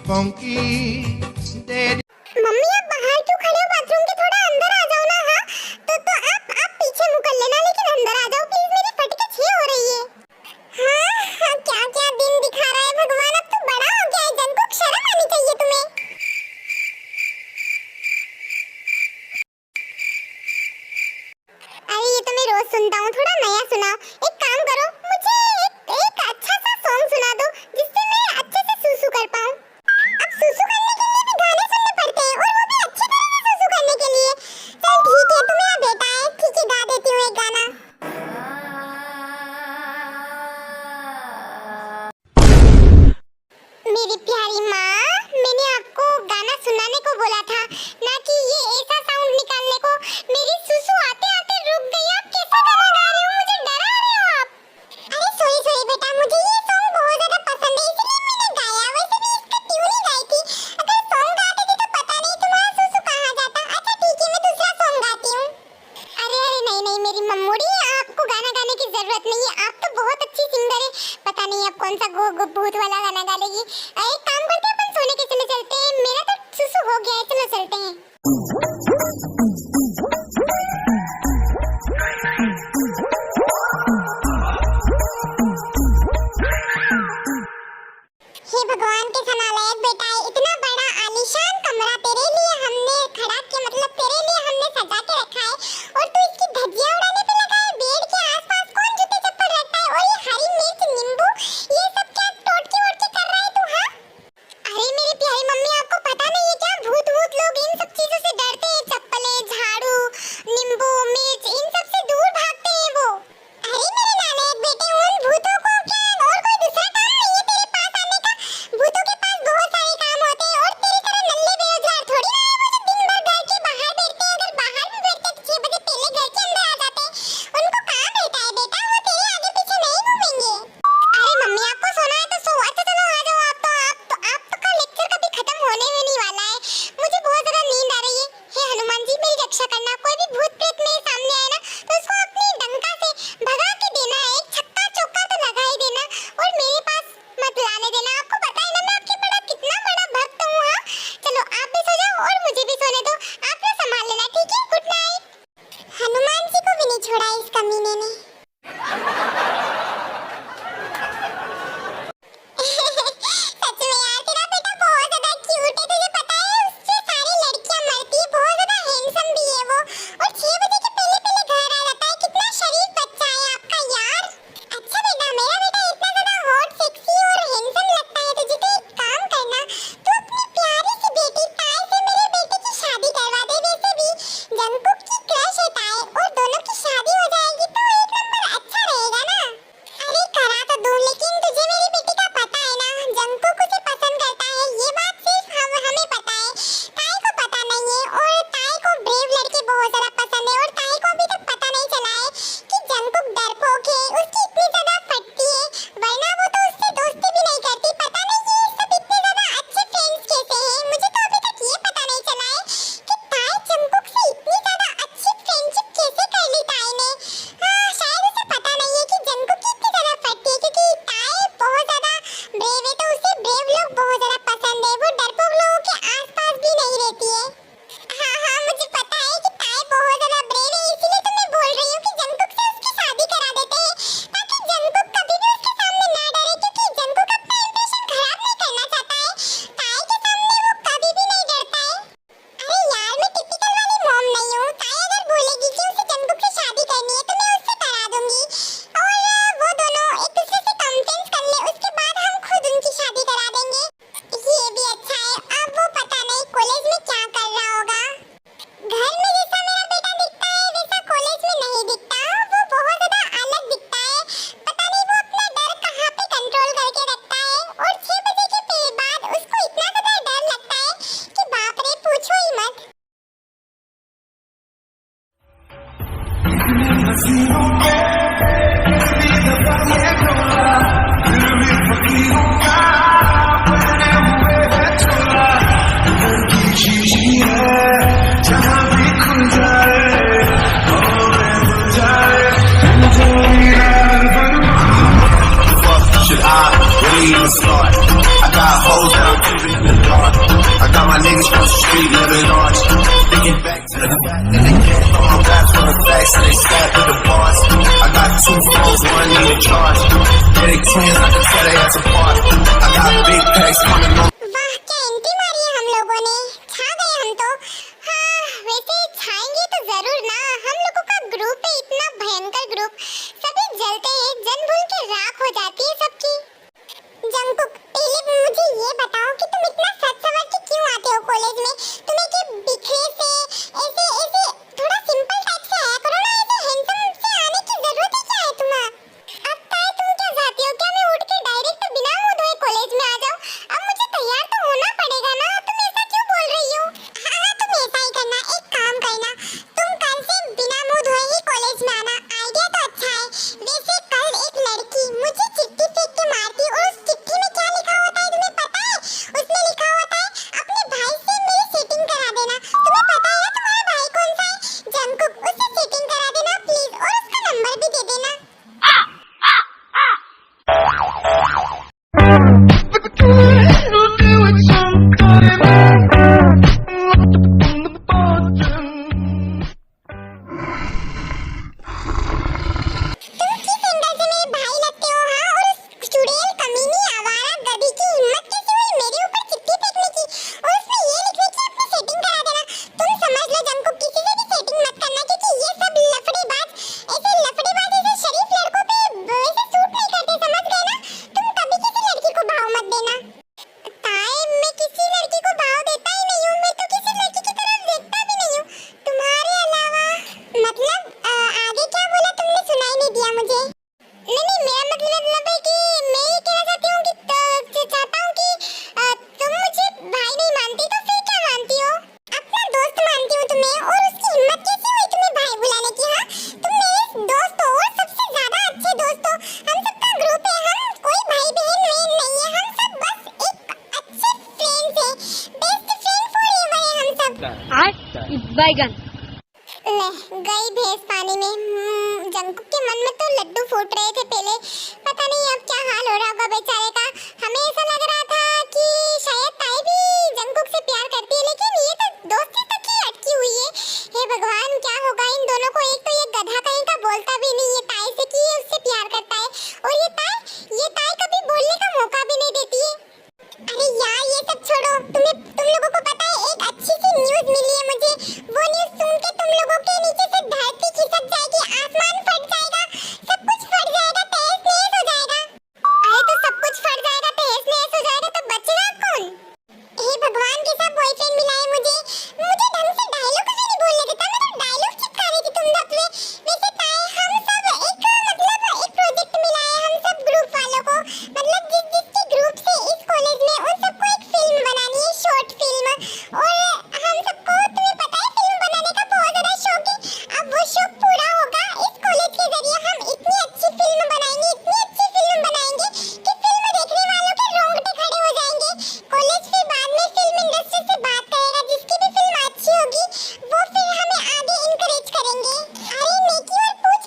funky daddy. Mummy आप बाहर क्यों खड़े हो? बाथरूम के थोड़ा अंदर आ जाओ ना। हाँ तो आप पीछे मुंह कर लेना, लेकिन अंदर आ जाओ प्लीज, मेरी फट के छी हो रही है। हाँ क्या क्या दिन दिखा रहा है भगवान, अब तो बड़ा हो गया है जंतु, शर्म आनी चाहिए तुम्हें। अरे ये तो मैं रोज सुनता हूँ, थोड़ा नया सुनाओ। एक काम करो, मुझे एक अच्छा सा सॉन्ग सुना दो जिससे मैं अच्छे से सुसु कर पाऊँ। अब सुसु करने के लिए भी गाने सुनने पड़ते हैं, और वो भी अच्छी तरह से सुसु करने के लिए। चल ठीक है, तू मेरा बेटा है, ठीक है गा देती हूँ एक गाना। मेरी प्यारी माँ, मैंने आपको गाना सुनाने को बोला था, ना कि ये ऐसा साउंड निकालने को। मेरी सुसु आते आते रुक गई, आप कैसा गाना गा रहे हो? मुझे डरा रहे हो आप। अरे सॉरी बेटा, मुझे ये सॉन्ग बहुत ज्यादा पसंद है इसलिए मैंने गाया। वैसे भी इसका ट्यून ही गाई थी, अगर सॉन्ग गा देती तो पता नहीं तुम्हारा सुसु कहाँ जाता। अच्छा ठीक है, मैं दूसरा सॉन्ग गाती हूँ। अरे नहीं मेरी मम्मूड़ी, आपको गाना गाने की जरूरत नहीं है, आप तो बहुत अच्छी सिंगर है। पता नहीं अब कौन सा भूत वाला गाना गा लेगी। एक काम करते हैं, अपन सोने के समय चलते हैं, मेरा तो सुसु हो गया है, चलो चलते हैं। हे भगवान के नालायक बेटा, इतना बड़ा आलीशान कमरा तेरे लिए हमने खड़ा किया, मतलब तेरे लिए हमने सजा के रखा है, और तू इसकी धज्जियां उड़ाने पे लगा है। बेड के आसपास कौन जूते चप्पल रखता है? और ये हरी मिर्च, नींबू, ये सब क्या टोटकी वोटकी कर रहा है तू? हाँ अरे मेरी प्यारी मम्मी, आपको पता नहीं है क्या, भूत लोग इन सब चीजों से डरते हैं। चप्पलें, झाड़ू, नींबू, मिर्च, इन सब से दूर भागते हैं वो। अरे मेरे नालायक बेटे, उन भूतों को क्या और कोई दूसरा काम नहीं है तेरे पास आने का? भूतों के पास बहुत सारे काम होते हैं, और तेरी तरह नल्ले बेरोजगार थोड़ी ना है वो जो दिन भर घर के बाहर बैठते हैं। अगर बाहर भी बैठते तो 6 बजे पहले घर के अंदर आ जाते हैं। उनको काम रहता है बेटा, वो तेरे आगे पीछे नहीं घूमेंगे। अरे मम्मी, आपको सोना है तो सो। अच्छा चलो आ जाओ, आप तो का लेक्चर कभी खत्म होने में नहीं वाला है। मुझे बहुत ज्यादा नींद आ रही है। हे हनुमान जी, मेरी रक्षा करना। कोई भी भूत प्रेत मेरे सामने आए ना तो उसको अपनी डंका से भगा के देना, एक छक्का चौका तो लगा ही देना, और मेरे पास मत लाने देना। आपको पता है ना मैं आपकी कितना बड़ा भक्त हूँ। हाँ चलो आप भी सो जाओ और मुझे भी सोने दो, आप ना संभाल लेना, ठीक है? Good night. हनुमान जी को भी नहीं छोड़ा इस कमीने ने। सच में यार, तेरा बेटा बहुत ज्यादा क्यूट है, तुझे पता है? उससे सारी लड़कियां मरती है, बहुत ज्यादा हैंडसम भी है वो, और 6 बजे के पहले घर आ जाता है। कितना शरीफ बच्चा है आपका यार। अच्छा बेटा, मेरा बेटा इतना ज्यादा हॉट, सेक्सी और हैंडसम लगता है तुझे, तो एक काम करना, तू अपनी प्यारी सी बेटी ताई से मेरे बेटे की शादी करवा दे। वैसे भी जंकुक की क्रश है ताई, और दोनों की शादी हो जाएगी तो एक नंबर अच्छा रहेगा ना। अरे करा तो दूं, लेकिन तुझे मेरी बेटी का पता है ना, जंकुक उसे पसंद करता है, ये बात सिर्फ हमें पता है, ताई को पता नहीं है। और ताई को ब्रेव लड़के बहुत ज्यादा पसंद है, और ताई को अभी तक पता नहीं चला है कि जंकुक डरपोक है, उसकी इतनी ज्यादा फटती है, वरना वो तो उससे दोस्ती भी नहीं करती। पता नहीं ये सब इतने ज्यादा अच्छे फ्रेंड्स कैसे हैं? मुझे तो अभी तक ये पता नहीं चला है कि ताई जंकुक से इतनी ज्यादा अच्छी फ्रेंडशिप कैसे कर ली ताई ने। शायद उसे पता नहीं है कि जंकुक की इतनी ज्यादा फटती है, क्योंकि ताई बहुत ज्यादा ब्रेव है, तो उसे ब्रेव लोग बहुत ज्यादा पसंद है, वो डरपोक लोगों के आसपास भी नहीं रहती है। हाँ मुझे पता है कि ताई बहुत ज्यादा ब्रेव है, इसीलिए तो मैं बोल रही हूँ कि जंकुक से उसकी शादी करा देते हैं, ताकि जंकुक कभी भी उसके सामने ना डरे, क्योंकि जंकुक अपना इंप्रेशन खराब नहीं करना चाहता है। ताई के सामने वो कभी भी नहीं डरता है। अरे यार, मैं टिपिकल वाली मॉम नहीं हूँ। ताई अगर बोलेगी कि उसे जंकुक से शादी करनी है तो मैं उससे करा दूंगी, और वो दोनों एक दूसरे से कॉन्फ्रेंस कर ले, उसके बाद हम खुद उनकी शादी करा देंगे। ये भी अच्छा है। अब वो पता नहीं कॉलेज में क्या कर रहा होगा। घर में जैसा मेरा बेटा दिखता है वैसा कॉलेज में नहीं दिखता, वो बहुत ज्यादा अलग दिखता है। पता नहीं वो अपना डर कहाँ पे कंट्रोल करके रखता है, और 6 बजे के बाद उसको इतना ज्यादा डर लगता है कि बाप रे, पूछो ही मत। Should I really even start? I got got hoes that I'm keeping in the dark. I got my niggas from the street living large. Thinking back to the fact that they can't throw my rap from the facts and they snap with the bars. I got 2 phones, one need a charge. Yeah, they twins, I can tell they ass apart. I got big packs coming on. वाह क्या entry मारी है हम लोगों ने, छा गए हम तो। हाँ वैसे छाएंगे तो जरूर ना, हम लोगों का ग्रुप है इतना भयंकर ग्रुप, सभी जलते हैं, जन भूल के राख हो जाती है सबकी। जंगकुक पहले मुझे ये बताओ कि तुम इतना सच सवर के क्यों आते हो कॉलेज में? तुम्हें क्या बिखरे से ऐसे ऐसे थोड़ा सिंपल टाइप से आया करो ना, ऐसे हैंडसम से आने की जरूरत ही क्या है तुम्हें? अब ताई तुम क्या चाहती हो, क्या मैं उठ के डायरेक्ट बिना मुंह धोए कॉलेज में आ जाऊं? अब मुझे तैयार तो होना पड़ेगा ना, तुम ऐसा क्यों बोल रही हो? हाँ तुम ऐसा ही करना, एक काम करना, तुम कल से बिना मुंह धोए ही कॉलेज में आना। आइडिया तो अच्छा है। वैसे कल एक लड़की मुझे चिट्ठी फेंक के मारती, और उस चिट्ठी में क्या लिखा होता है तुम्हें पता है? उसमें लिखा होता है अपने भाई से मेरी सेटिंग करा देना। तुम्हें पता है ना तुम्हारा भाई कौन सा है? जंगकुक, उससे सेटिंग करा देना प्लीज, और उसका नंबर भी दे देना। बैगन ले गई भैंस पानी में। जंगकुक के मन में तो लड्डू फूट रहे थे पहले, पता नहीं अब क्या हाल हो रहा होगा बेचारे का। हमें ऐसा लग रहा था कि शायद ताई भी जंगकुक से प्यार करती है, लेकिन ये तो दोस्ती तक ही अटकी हुई है। हे भगवान क्या होगा इन दोनों को? एक तो ये गधा कहीं का बोलता भी नहीं है ताई से कि ये उससे प्यार करता है, और ये ताई कभी बोलने का मौका भी नहीं देती है। अरे यार ये सब छोड़ो, तुम लोगों को पता है एक अच्छी सी न्यूज़ मिली है मुझे। वो न्यूज़ सुन के तुम लोगों के नीचे से धरती खिसक जाएगी, आसमान फट जाएगा, सब कुछ फट जाएगा, तहस नहस हो जाएगा। अरे तो सब कुछ फट जाएगा, तहस नहस हो जाएगा तो बचेगा कौन? हे भगवान कैसा बॉयफ्रेंड मिला है मुझे ढंग से डायलॉग क्यों नहीं बोलने देता? मैं तो डायलॉग चिपका रही थी तुम लोग में। वैसे ताई हम सब एक प्रोजेक्ट मिला है हम सब ग्रुप वालों को, मतलब जिसके ग्रुप से इस कॉलेज में उन सबको एक फिल्म बनानी है, शॉर्ट फिल्म। और हम सबको तुम्हें पता है फिल्म बनाने का बहुत ज्यादा शौक है। अब वो शौक पूरा होगा इस कॉलेज के जरिए। हम इतनी अच्छी फिल्म बनाएंगे कि फिल्म देखने वालों के रोंगटे खड़े हो जाएंगे। कॉलेज फिर बाद में फिल्म इंडस्ट्री से बात करेगा, जिसकी भी फिल्म अच्छी होगी वो फिर हमें आगे इनकरेज करेंगे। अरे नेकी और पूछ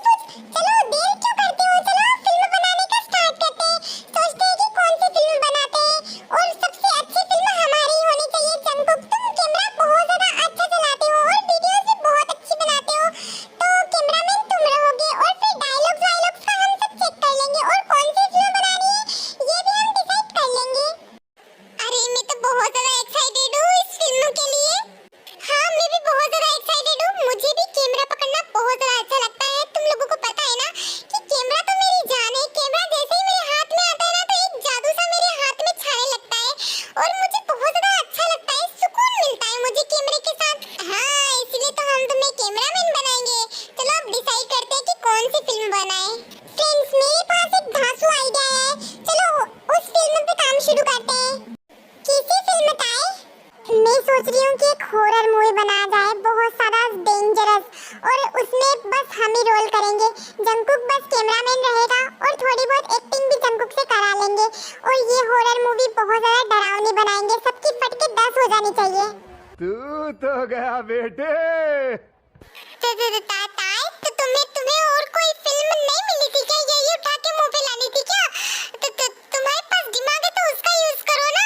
चलो देर क्यों करते हो? चलो फिल्म बनाने का स्टार्ट करते हैं। सोचते हैं कि कौन सी फिल्म बनाते हैं, और सबसे अच्छी फिल्म हमारी होनी चाहिए। जंगकुक तुम कैमरा बहुत ज्यादा अच्छा चलाते हो और वीडियोस भी बहुत अच्छी बनाते हो, तो कैमरामैन तुम रहोगे, और फिर डायलॉग्स का हम सब चेक कर लेंगे, और कौन सी फिल्म बनानी है ये भी हम डिसाइड कर लेंगे। अरे मैं तो बहुत ज्यादा एक्साइटेड हूँ इस फिल्म के लिए। हाँ मैं भी बहुत ज्यादा एक्साइटेड हूँ, मुझे भी कैमरा पकड़ना बहुत ज्यादा अच्छा लगता है। तुम लोगों को पता है ना कि कैमरा तो मेरी जान है। कैमरा जैसे ही मेरे हाथ में आता है ना, तो एक जादू सा मेरे हाथ में छाने लगता है, और मुझे बहुत ज्यादा अच्छा लगता है, सुकून मिलता है मुझे कैमरे के साथ। हाँ इसलिए तो हम तुम्हें कैमरामैन बनाएंगे। चलो अब डिसाइड करते हैं कि कौन सी फिल्म बनाएं। फ्रेंड्स मेरे पास एक धांसू आइडिया है, चलो उस फिल्म पे काम शुरू करते हैं। कैसी फिल्म ताई? मैं सोच रही हूँ कि एक हॉरर मूवी बनाया जाए, बहुत सारा डेंजरस, और उसमें बस हम ही रोल करेंगे। जंगकुक बस कैमरामैन रहेगा, और थोड़ी बहुत एक्टिंग भी जंगकुक से करा लेंगे, और ये हॉरर मूवी बहुत ज्यादा डरावनी बनाएंगे, सबकी फट के 10 हो जानी चाहिए। तू तो गया बेटे। ताई तो तुम्हें और कोई फिल्म नहीं मिली थी क्या? यही उठा के मुंह पे लानी थी क्या? तुम्हारे पास दिमाग है तो उसका यूज करो ना।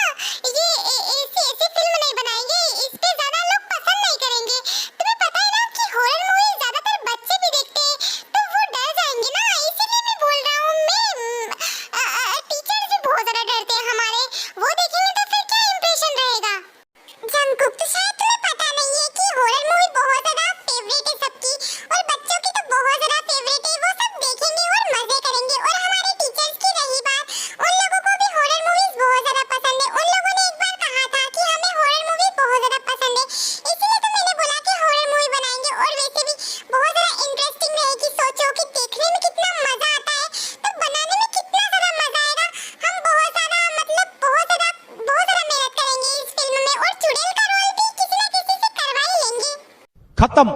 खत्म,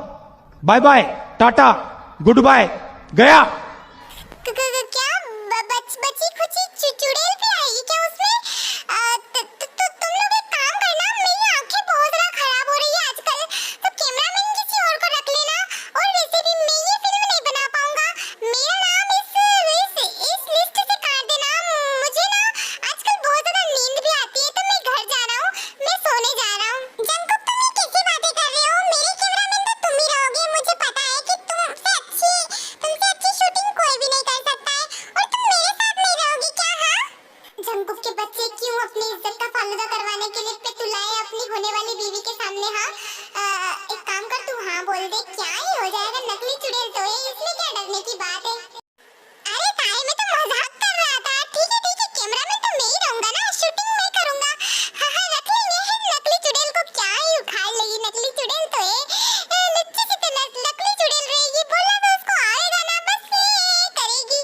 बाय बाय, टाटा, गुड बाय, गया। क्या बची खुची चुड़ैल भी आएगी क्या उसमें? तुम लोग एक काम करना, मेरी आंखें बहुत ज्यादा खराब हो रही है आजकल, तो कैमरामैन किसी और को रख लेना। और वैसे भी मैं ये फिल्म नहीं बना पाऊंगा, मेरा नाम इस लिस्ट से काट देना। मुझे ना आजकल बहुत ज्यादा नींद भी आती है, तो मैं घर जा रहा हूँ, मैं सोने जा रहा हूँ। जंकुक तुम ये कैसी बातें कर रहे हो? मेरे कैमरामैन तो तुम ही रहोगे, मुझे पता है कि तुमसे अच्छी शूटिंग कोई भी नहीं कर सकता है, और तुम मेरे साथ नहीं रहोगी क्या? हाँ, जंकुक के बच्चे क्यों अपनी इज्जत का फालूदा करवाने के लिए पेतुलाए अपनी होने वाली बीवी के सामने? हाँ, एक काम कर, तू हाँ बोल दे, क्या ही हो जाएगा, नकली चुड़ैल तो है, इसमें क्या डरने की बात है? अरे ताई, मैं तो मजाक कर रहा था। ठीक है कैमरामैन तो मैं ही रहूंगा ना, शूटिंग मैं करूंगा। हाँ हाँ, रख लेंगे नकली चुड़ैल को, क्या ही उखाड़ लेगी, नकली चुड़ैल तो है, लच्ची सी तो नकली चुड़ैल रहेगी, बोला तो उसको आएगा ना, बस ये करेगी।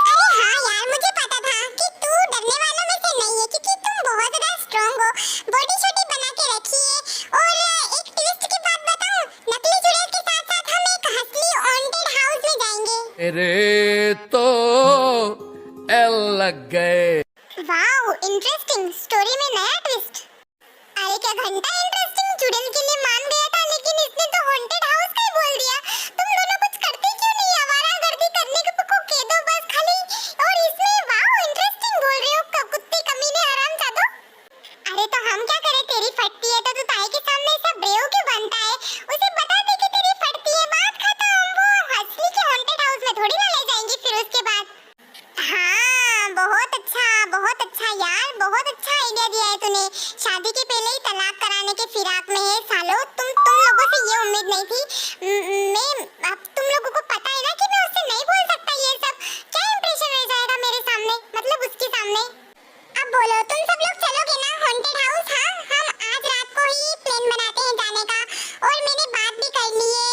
अरे हाँ यार, मुझे पता था कि तू डरने वालों में से नहीं है, क्योंकि तुम बहुत ज्यादा स्ट्रांग हो, बॉडी शॉडी बना के रखी है। और एक ट्विस्ट की बात बताऊं, नकली चुड़ैल के साथ साथ हम एक असली हॉन्टेड हाउस में जाएंगे। मेरे तो एल लग गए। वाओ, इंटरेस्टिंग, स्टोरी में नया ट्विस्ट। अरे क्या घंटा इंटरेस्टिंग, चुड़ैल के लिए मान गया था, लेकिन इसने तो हॉन्टेड हाउस का ही बोल दिया। तुम दोनों कुछ करते क्यों नहीं? आवारागर्दी करने को कह दो बस खाली, और इसमें वाओ इंटरेस्टिंग बोल रहे हो, कुत्ते कमीने हरामजादो। अरे तो हम क्या करें, तेरी फटती है तो तू ताई के सामने ऐसा ब्रेव क्यों बनता है? उसे बता दे कि तेरी फटती है, बात खत्म। वो असली के हॉन्टेड हाउस में थोड़ी ना ले जाएंगे फिर उसके बाद। हाँ, बहुत अच्छा यार, बहुत अच्छा आइडिया दिया है तूने। शादी के पहले ही तलाक कराने के फिराक में है सालो। तुम लोगों से ये उम्मीद नहीं थी। मैं अब तुम लोगों को पता है ना कि मैं उससे नहीं बोल सकता ये सब। क्या इंप्रेशन रह जाएगा मेरे सामने, मतलब उसके सामने। अब बोलो, तुम सब लोग चलोगे ना हॉन्टेड हाउस? हाँ, हम आज रात को ही प्लान बनाते हैं जाने का, और मैंने बात भी कर ली है।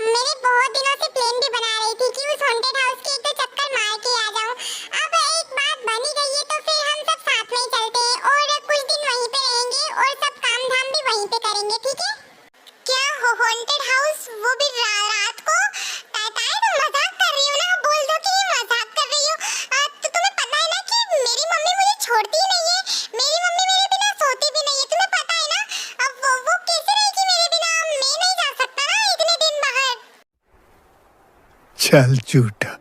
मैंने बहुत दिनों से प्लान भी बना रही थी कि उस हॉन्टेड हाउस के एक दो चक्कर मार के आ जाऊं। अब एक बात बनी गई है, तो फिर हम सब साथ में ही चलते हैं, और कुछ दिन वहीं पे रहेंगे, और सब काम धाम भी वहीं पे करेंगे, ठीक है? क्या हो हॉन्टेड हाउस, वो भी रात को? ताई तुम मजाक कर रही हो ना, बोल दो कि मजाक कर रही हो। तो तुम्हें पता है ना कि मेरी मम्मी मुझे छोड़ती ही नहीं है, मेरी मम्मी मेरे बिना सोती भी नहीं है, तुम्हें पता है ना? अब वो कैसे रहेगी मेरे बिना? मैं नहीं जा सकता ना इतने दिन बाहर। चल झूठा।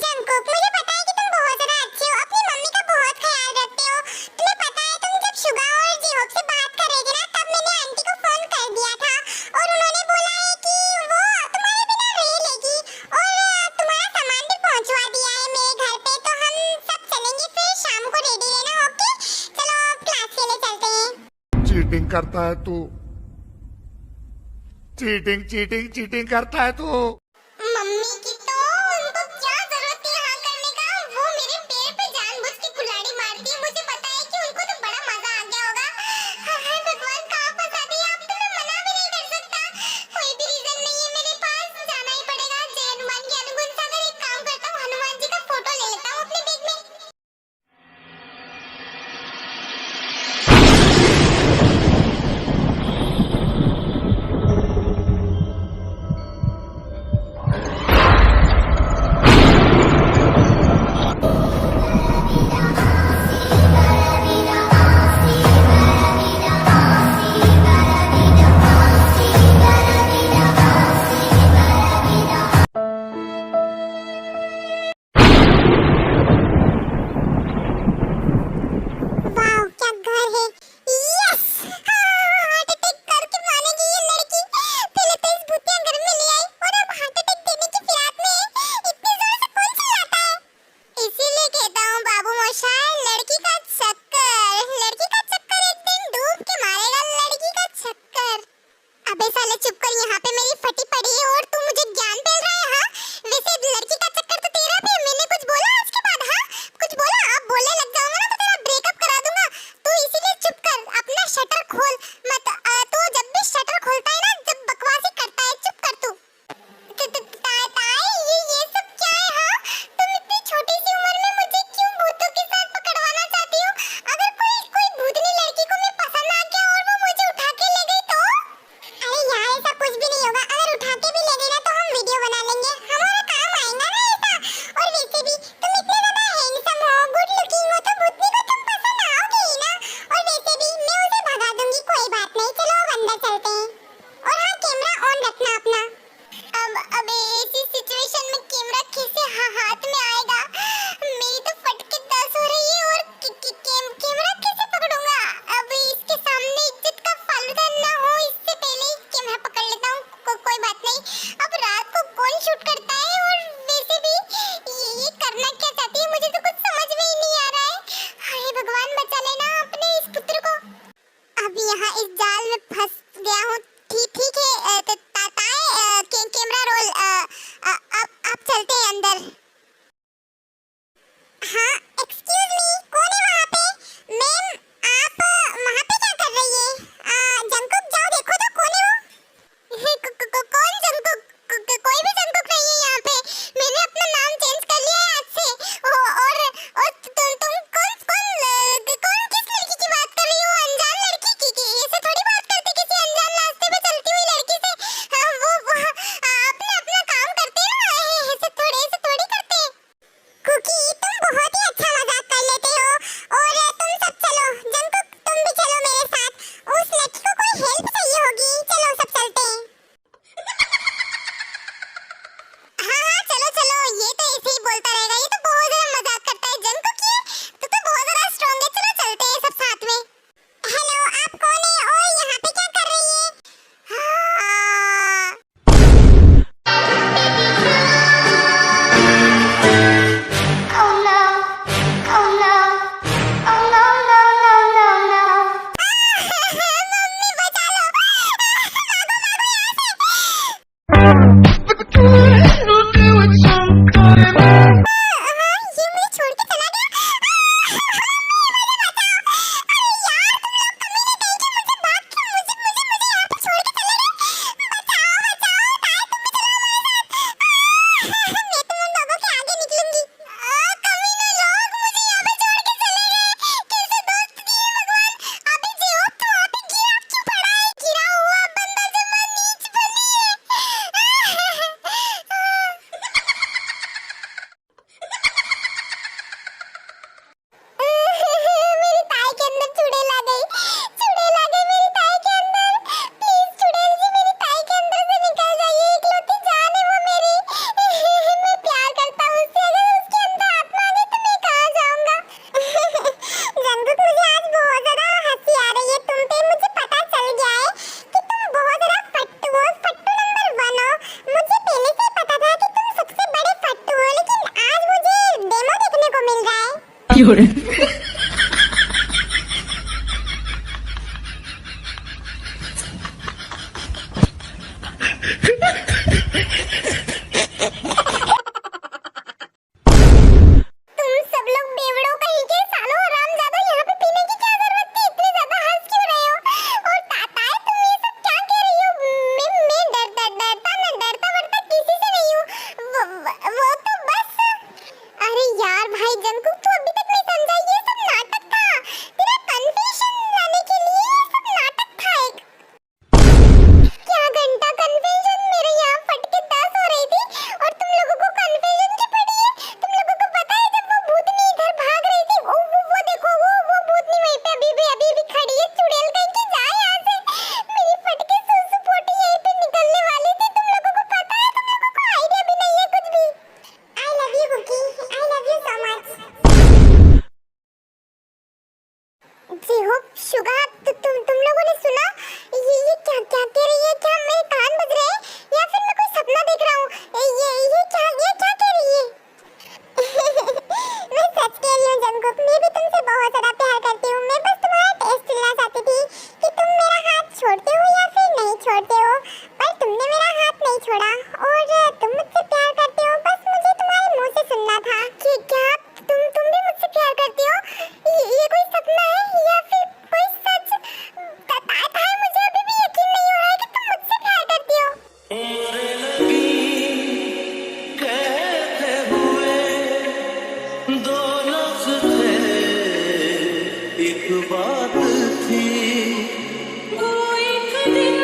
जंकुक, मुझे पता है कि तुम बहुत ज्यादा अच्छे हो, अपनी मम्मी का बहुत ख्याल रखते हो। तुम्हें पता है, तुम जब शुगा और जीहोप से बात कर रहे थे ना, तब मैंने आंटी को फोन कर दिया था, और उन्होंने बोला है कि वो तुम्हारे बिना रह लेगी, और तुम्हारा सामान भी पहुंचवा दिया है मेरे घर पे। तो हम सब चलेंगे फिर शाम को, रेडी रहना, ओके? चलो क्लास के लिए चलते हैं। चीटिंग करता है तू, चीटिंग करता है तू। मम्मी की तो उनको क्या जरूरत थी हाँ करने का? वो मेरे पैर पे जानबूझ के कुल्हाड़ी मारती है, मुझे पता है कि उनको तो बड़ा मजा आ गया होगा। हाय भगवान, कहाँ फंसा दिया? अब तो मैं मना भी नहीं कर सकता, कोई भी रीजन नहीं है मेरे पास, जाना ही पड़ेगा। जय हनुमान के अनुगुण सागर, एक काम करता हूँ, हनुमान जी का फोटो ले लेता हूँ अपने बैग में। मैं तुम उन लोगों के आगे निकलूंगी। कमीने लोग मुझे यहाँ पे छोड़ के चले गए। कैसे दोस्त दिए भगवान। अबे जो तू वहाँ पे गिरा क्यों पड़ा है? गिरा हुआ बंदा जमा नीच बनी है। मेरी ताई के अंदर चुड़ैल आ गई। चुड़ैल आ गई मेरी ताई के अंदर। प्लीज चुड़ैल जी मेरी ताई के अंदर से निकल जाइए। इकलौती जान है वो मेरी। मैं प्यार करता हूँ उससे। अगर उसके अंदर आत्मा आ गई तो मैं कहाँ जाऊँगा? जंगुक मुझे आज बहुत ज़्यादा हंसी आ रही है तुम पे। मुझे पता चल गया है कि तुम बहुत ज़्यादा फट्टू हो। फट्टू नंबर 1 हो। मुझे पहले से ही पता था कि तुम सबसे बड़े फट्टू हो, लेकिन आज मुझे डेमो देखने को मिल रहा है। तुम सब लोग बेवड़ों कहीं के सालों हरामजादों, यहाँ पे पीने की क्या जरूरत थी? इतनी ज्यादा हंस क्यों रहे हो? और ताताए तुम ये सब क्या कह रही हो? मैं डरता वरता किसी से नहीं हूँ। वो तो बस। अरे यार भाई जंकुक तू अभी तक नहीं समझा। ये सब नाटक था। तेरा कन्फेशन लाने के लिए ये सब नाटक था एक। क्या घंटा कन्फेशन? मेरे यहाँ फट के 10 हो रही थी और तुम लोगों को कन्फेशन की पड़ी है। तुम लोगों को पता है जब वो भूतनी इधर भाग रही थी, वो देखो वो भूतनी वहीं पे अभी भी खड़ी है। चुड़ैल कहीं की जा यहाँ से। मेरी फट के सुसु पोटी यहीं पे निकलने वाली थी। तुम लोगों को पता है? तुम लोगों को आइडिया भी नहीं है कुछ भी। आई लव यू बुकी। I love you so much. J hope Suga. तुम लोगों ने सुना? ये क्या कह रही है? क्या मेरे कान बज रहे हैं या फिर मैं कोई सपना देख रहा हूँ? ये क्या कह रही है? मैं सच कह रही हूँ जंकुक। मैं भी तुमसे बहुत ज़्यादा प्यार करती हूँ। मैं बस तुम्हारा टेस्ट लेना चाहती थी कि तुम मेरा हाथ छोड़ते हो या फिर नहीं छोड़ते हो। पर तुमने मेरा हाथ नहीं छोड़ा और तुम मुझसे प्यार करते हो। बस मुझे तुम्हारे मुंह से सुनना था कि क्या तुम भी मुझसे प्यार करती हो? ये कोई सपना है या फिर कोई सच? था मुझे अभी भी यकीन नहीं हो रहा है कि तुम मुझसे प्यार करती हो। एक बात थी वो एक दिन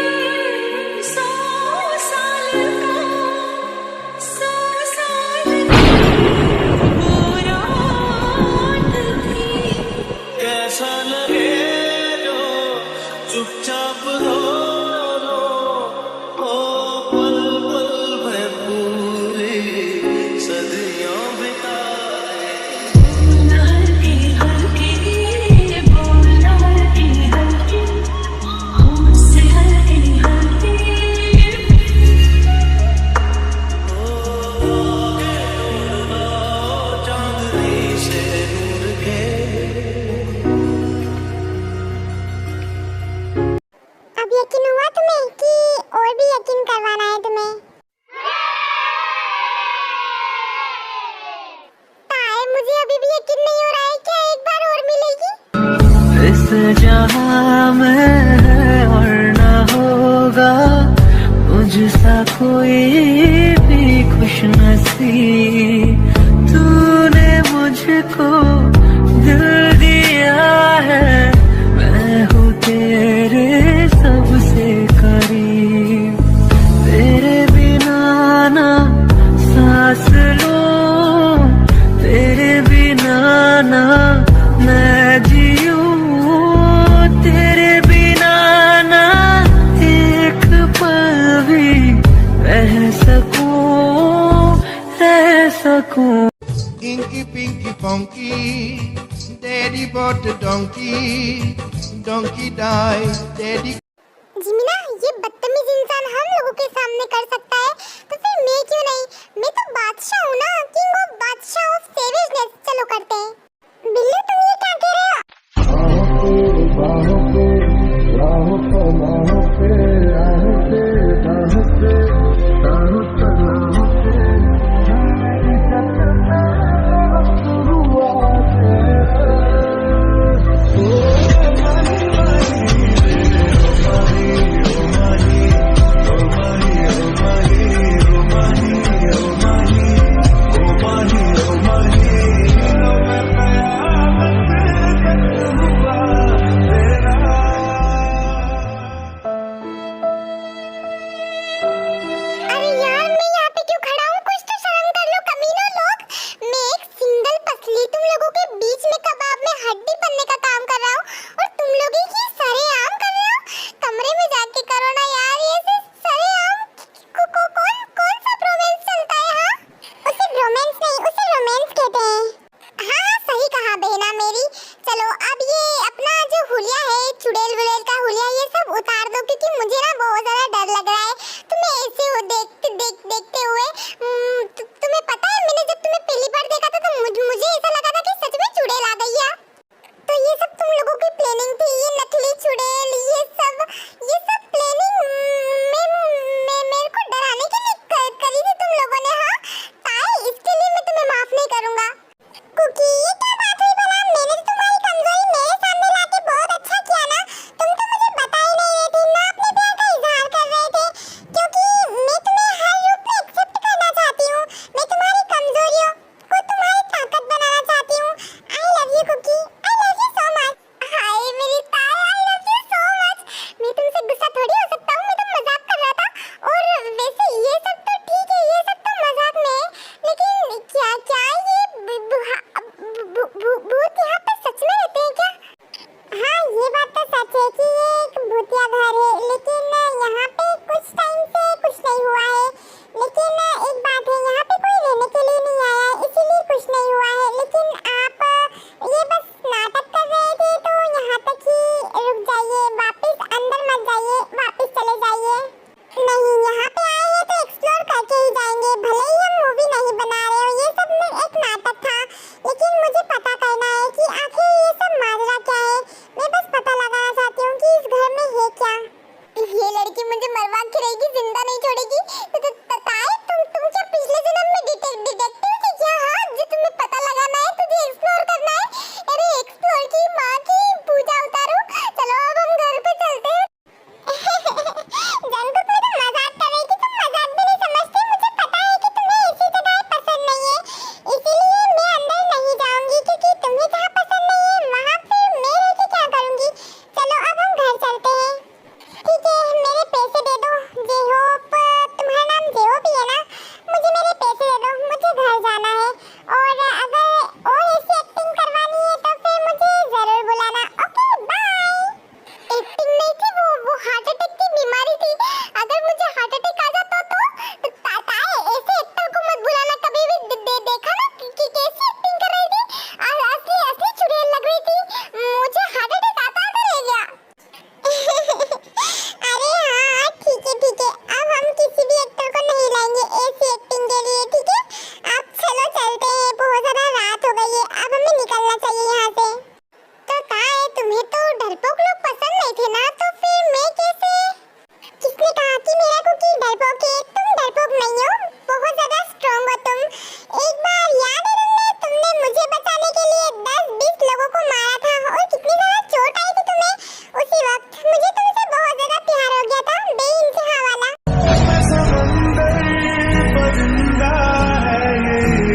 100 साल का 100 साल वो रात थी। कैसा लगे जो चुपचाप रो ओ पल पल में पूरी सदियों बिताए। हल्की हल्की बोलना हल्की हल्की मुझसे हल्की हल्की। चांदनी से नूर के अब यकीन हुआ तुम्हें कि और भी यकीन करवाना है तुम्हें? ताए मुझे अभी भी यकीन नहीं हो रहा है। क्या एक बार और मिलेगी? इस जहां में है और न होगा मुझसा कोई भी खुशनसीब। तूने मुझको दिल दिया है, मैं हूँ तेरे सबसे करीब। तेरे बिना ना सांस लूं, तेरे बिना ना मैं जीऊं, तेरे बिना ना एक पल भी रह सकूं। Inky Pinky Funky, Daddy bought a donkey, donkey died, Daddy. जिमिना ये बदतमीज इंसान हम लोगों के सामने कर सकता है तो फिर मैं क्यों नहीं? मैं तो बादशाह हूँ ना, किंग ऑफ बादशाह ऑफ सेवेजनेस। चलो करते हैं। बिल्लू तुम ये क्या कह रहे हो?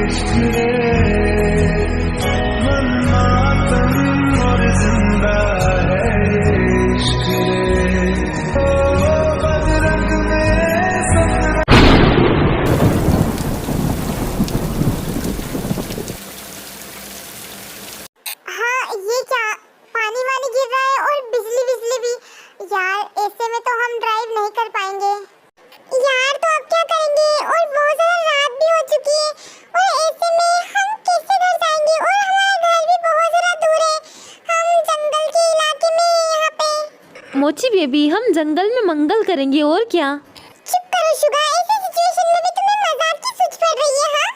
इश्क रे मन मातम और जिंदा है ये इश्क रे ओ बदरंग मेरे सपना। हाँ ये क्या, पानी वानी गिर रहा है और बिजली बिजली भी। यार ऐसे में तो हम ड्राइव नहीं कर पाएंगे। यार तो अब क्या करेंगे, और बहुत ज्यादा रात भी हो चुकी है, और ऐसे में हम कैसे घर जाएंगे, और हमारा घर भी बहुत ज्यादा दूर है। हम जंगल के इलाके में यहाँ पे। मोची बेबी, हम जंगल में मंगल करेंगे और क्या। चुप करो शुगा, ऐसे सिचुएशन में भी तुम्हें मजाक की सूझ पड़ रही है। हाँ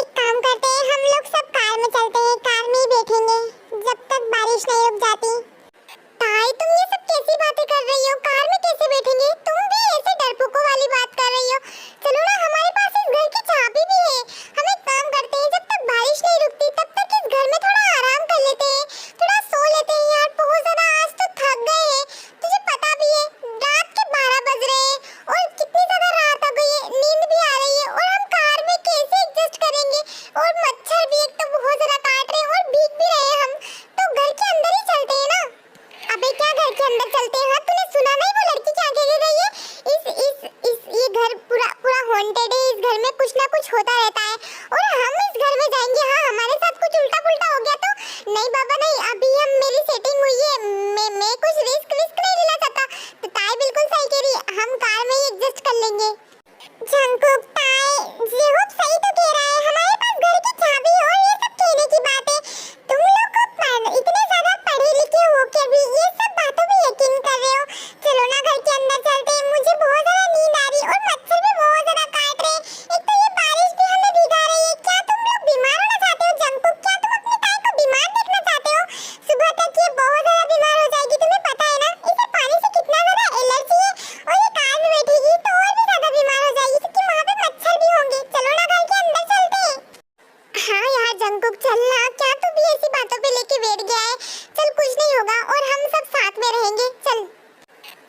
एक काम करते हैं, हम लोग सब कार में चलते हैं, कार में ही बैठेंगे जब तक बारिश नहीं रुक जाती। ताई तुम ये सब कैसी बातें कर रही हो, कार में कैसे बैठेंगे, तुम भी ऐसे डरपोकों वाली बात कर रही हो। चलो ना, हमारे पास इस घर की चाबी भी है। हम एक काम करते हैं, जब तक बारिश नहीं रुकती तब तक इस घर में थोड़ा आराम कर लेते हैं, थोड़ा सो लेते हैं। यार बहुत ज्यादा आज तो थक गए हैं, तुझे पता भी है रात के 12 बज रहे हैं, और कितनी ज्यादा रात हो गई है, नींद भी आ रही है, और हम कार में कैसे एडजस्ट करेंगे, और मच्छर भी एक तो बहुत ज्यादा काट रहे हैं, और भीग भी रहे हैं हम, तो घर के अंदर ही चलते हैं ना। अबे क्या घर के अंदर चलते हैं, हाँ तूने सुना नहीं वो लड़की क्या कह रही है, इस ये घर पूरा पूरा हॉन्टेड है, इस घर में कुछ ना कुछ होता रहता है, और हम इस घर में जाएंगे, हाँ हमारे साथ कुछ उल्टा पुल्टा हो गया तो। नहीं बाबा नहीं, अभी हम मेरी सेटिंग हुई है, मैं कुछ रिस्क नहीं लेना चाहता। तो ताई बिल्कुल सही कह रही है, हम कार में ही एडजस्ट कर लेंगे। जंकुक ताई जेहोब सही तो कह रहा है, हमारे पास घर की चाबी है, और ये सब कहने की बात है। तुम लोग को इतने ज्यादा पढ़े लिखे हो के भी ये सब बातों पे यकीन कर रहे हो। चलो ना घर के अंदर चलते हैं, मुझे बहुत ज्यादा नींद आ रही है, और मच्छर भी बहुत ज्यादा काट रहे हैं, एक तो ये बारिश भी हमें भिगा रही है। क्या तुम लोग बीमार होना चाहते हो जंकुक, क्या तुम अपनी ताई को बीमार देखना चाहते हो? सुबह तक ये बहुत ज्यादा बीमार हो जाएगी, तुम्हें पता है ना, इसे पानी से कितना ज्यादा एलर्जी है, और ये कार में बैठेगी तो और भी ज्यादा बीमार हो जाएगी, क्योंकि वहाँ पे मच्छर भी होंगे। चलो ना घर के अंदर चलते हैं। हाँ यार जंकुक चलना, क्या तू भी ऐसी बातों पे लेके बैठ गया है। चल कुछ नहीं होगा, और हम सब साथ में रहेंगे। चल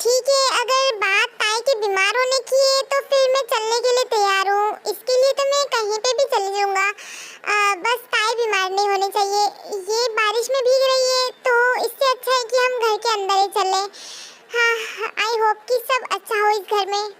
ठीक है, अगर बात ताई के बीमार होने की है तो फिर मैं चलने के लिए तैयार हूँ, इसके लिए तो मैं कहीं पे भी चली जाऊँगा, बस ताई बीमार नहीं होनी चाहिए। ये बारिश में भीग रही है तो इससे अच्छा है कि हम घर के अंदर ही चलें। हाँ आई होप कि सब अच्छा हो इस घर में।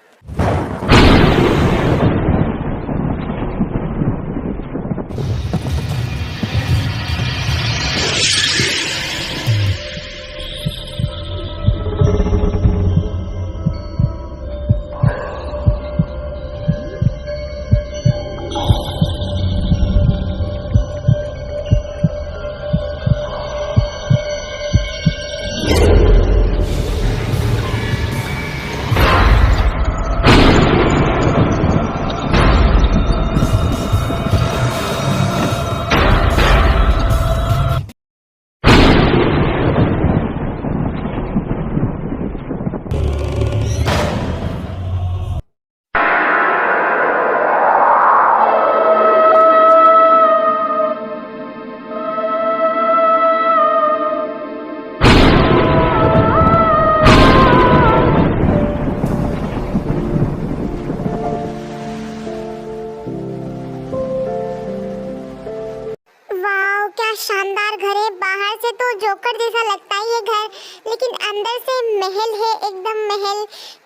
शानदार घर है, बाहर से तो जोकर जैसा लगता ही है घर, लेकिन अंदर से महल है, एकदम महल।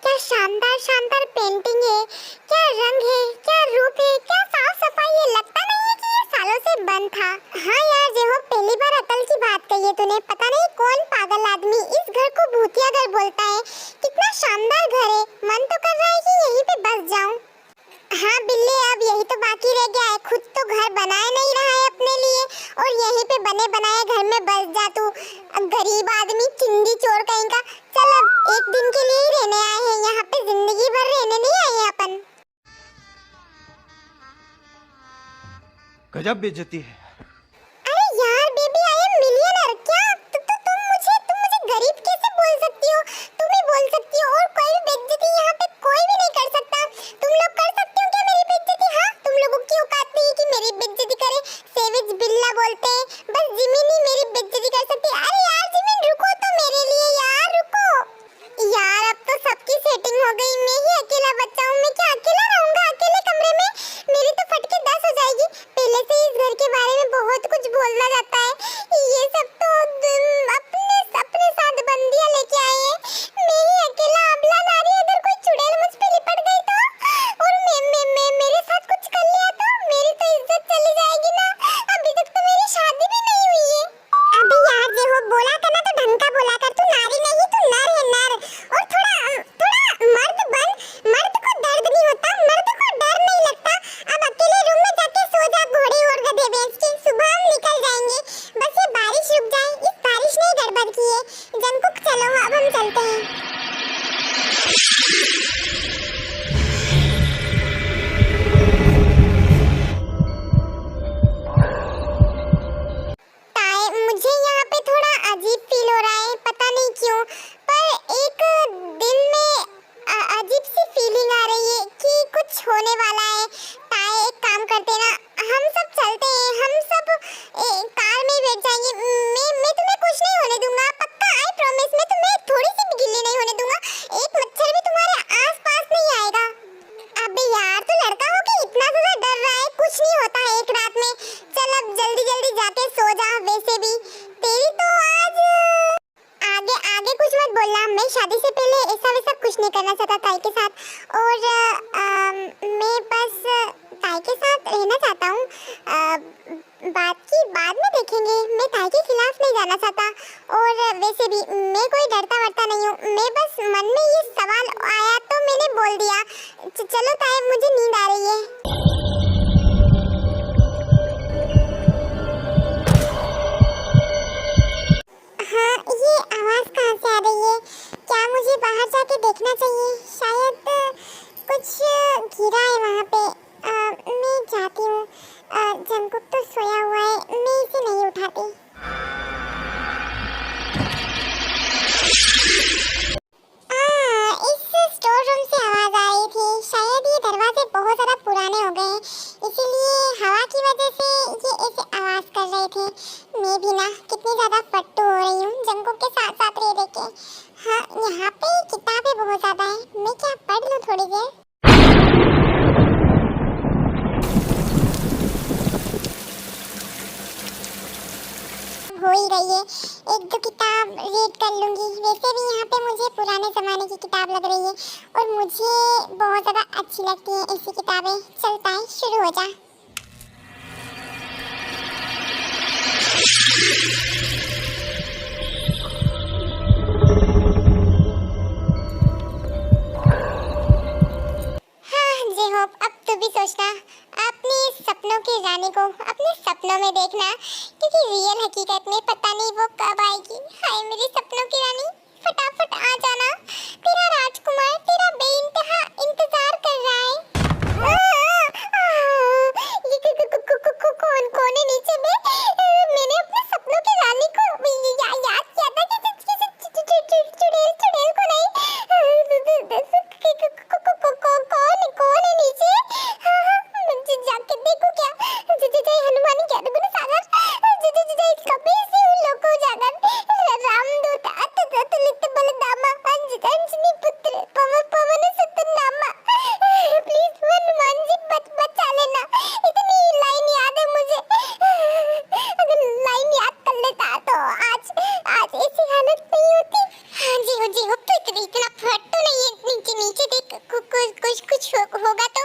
क्या शानदार शानदार पेंटिंग है, क्या रंग है, क्या रूप है, क्या साफ सफाई है। लगता नहीं है कि ये सालों से बंद था। हाँ यार जेहो, पहली बार अकल की बात कही है तूने। पता नहीं कौन पागल आदमी इस घर को भूतिया घर बोलता है। कितना शानदार घर है, मन तो कर रहा है कि यहीं पे बस जाऊं। हाँ बिल्ले, अब यही तो बाकी रह गया है। खुद तो घर बनाया नहीं रहा है अपने लिए, और यहीं पे बने बनाए घर में बस जा तू। गरीब आदमी, चिंदी चोर कहीं का। चल अब एक दिन के लिए ही रहने आए हैं यहाँ पे, जिंदगी भर रहने नहीं आए हैं अपन। गजब बेइज्जती है। अरे यार बेबी, आई एम मिलियनर। क्या तुम मुझे गरीब कैसे बोल सकती हो? तुम ही बोल सकती हो, और कोई भी बेइज्जती यहाँ पे कोई भी नहीं कर सकता। तुम लोग कर सकते हो क्या मेरी बेइज्जती? हाँ, तुम लोगों की औकात नहीं है कि मेरी बेइज्जती करे। सेविज बिल्ला बोलते हैं, बस जिमिन ही मेरी बेइज्जती कर सकती है। अरे यार जिमिन रुको तो मेरे लिए, यार रुको यार। अब तो सबकी सेटिंग हो गई, मैं ही अकेला बच्चा हूँ। मैं क्या अकेला रहूंगा अकेले कमरे में? मेरी तो फट के 10 हो जाएगी। होता है एक रात में। चल अब जल्दी जल्दी जाके सो जा। वैसे भी तेरी तो आज आगे आगे कुछ मत बोलना। मैं शादी से पहले ऐसा वैसा कुछ नहीं करना चाहता ताई के साथ, और मैं बस ताई के साथ रहना चाहता हूँ। बात की बाद में देखेंगे। मैं ताई के खिलाफ नहीं जाना चाहता, और वैसे भी मैं कोई डरता वरता नहीं हूँ। मैं बस मन में ये सवाल आया तो मैंने बोल दिया। चलो ताई, मुझे नींद आ रही है। हाँ, ये आवाज कहाँ से आ रही है? क्या मुझे बाहर जाके देखना चाहिए? शायद कुछ गिरा है वहाँ पे। मैं जाती हूँ। जंकुक तो सोया हुआ है, मैं इसे नहीं उठाती। इस स्टोर रूम से आवाज आ रही थी। शायद ये दरवाजे बहुत ज़्यादा पुराने हो गए हैं, इसीलिए हवा की वजह से ये ऐसे आवाज कर रहे थे। मैं भी ना कितनी ज़्यादा फट्टू हो रही हूँ जंकुक के साथ साथ रह के। हाँ, यहाँ पे किताबें बहुत ज़्यादा हैं। मैं क्या पढ़ लूँ थोड़ी देर? हो ही रही है, एक दो किताब रीड कर लूँगी। वैसे भी यहाँ पे मुझे पुराने ज़माने की किताब लग रही है, और मुझे बहुत ज़्यादा अच्छी लगती हैं ऐसी किताबें। चलता है, शुरू हो जा। अब तू भी सोचना अपने सपनों की रानी को अपने सपनों में देखना, क्योंकि रियल हकीकत में पता नहीं वो कब आएगी। हाय मेरी सपनों की रानी, फटाफट आ जाना। तेरा राजकुमार तेरा बेइंतहा इंतजार कर रहा है। कौन है नीचे में? मैंने अपने सपनों की रानी को याद किया था कि चुड़ैल को नहीं। कौन है नीचे? जाके देखो क्या? जय हनुमान ज्ञान सागर। कभी से उन लोग को जागर रामदूत अतुलित बलधामा अंजनी पुत्र पवन सुत नामा। प्लीज हनुमान जी बचा लेना। इतनी लाइन याद है मुझे। अगर लाइन याद कर लेता तो आज ऐसी हालत नहीं होती। हाँ जी हो तो इतना फट तो नहीं है। नीचे देख, कुछ होगा तो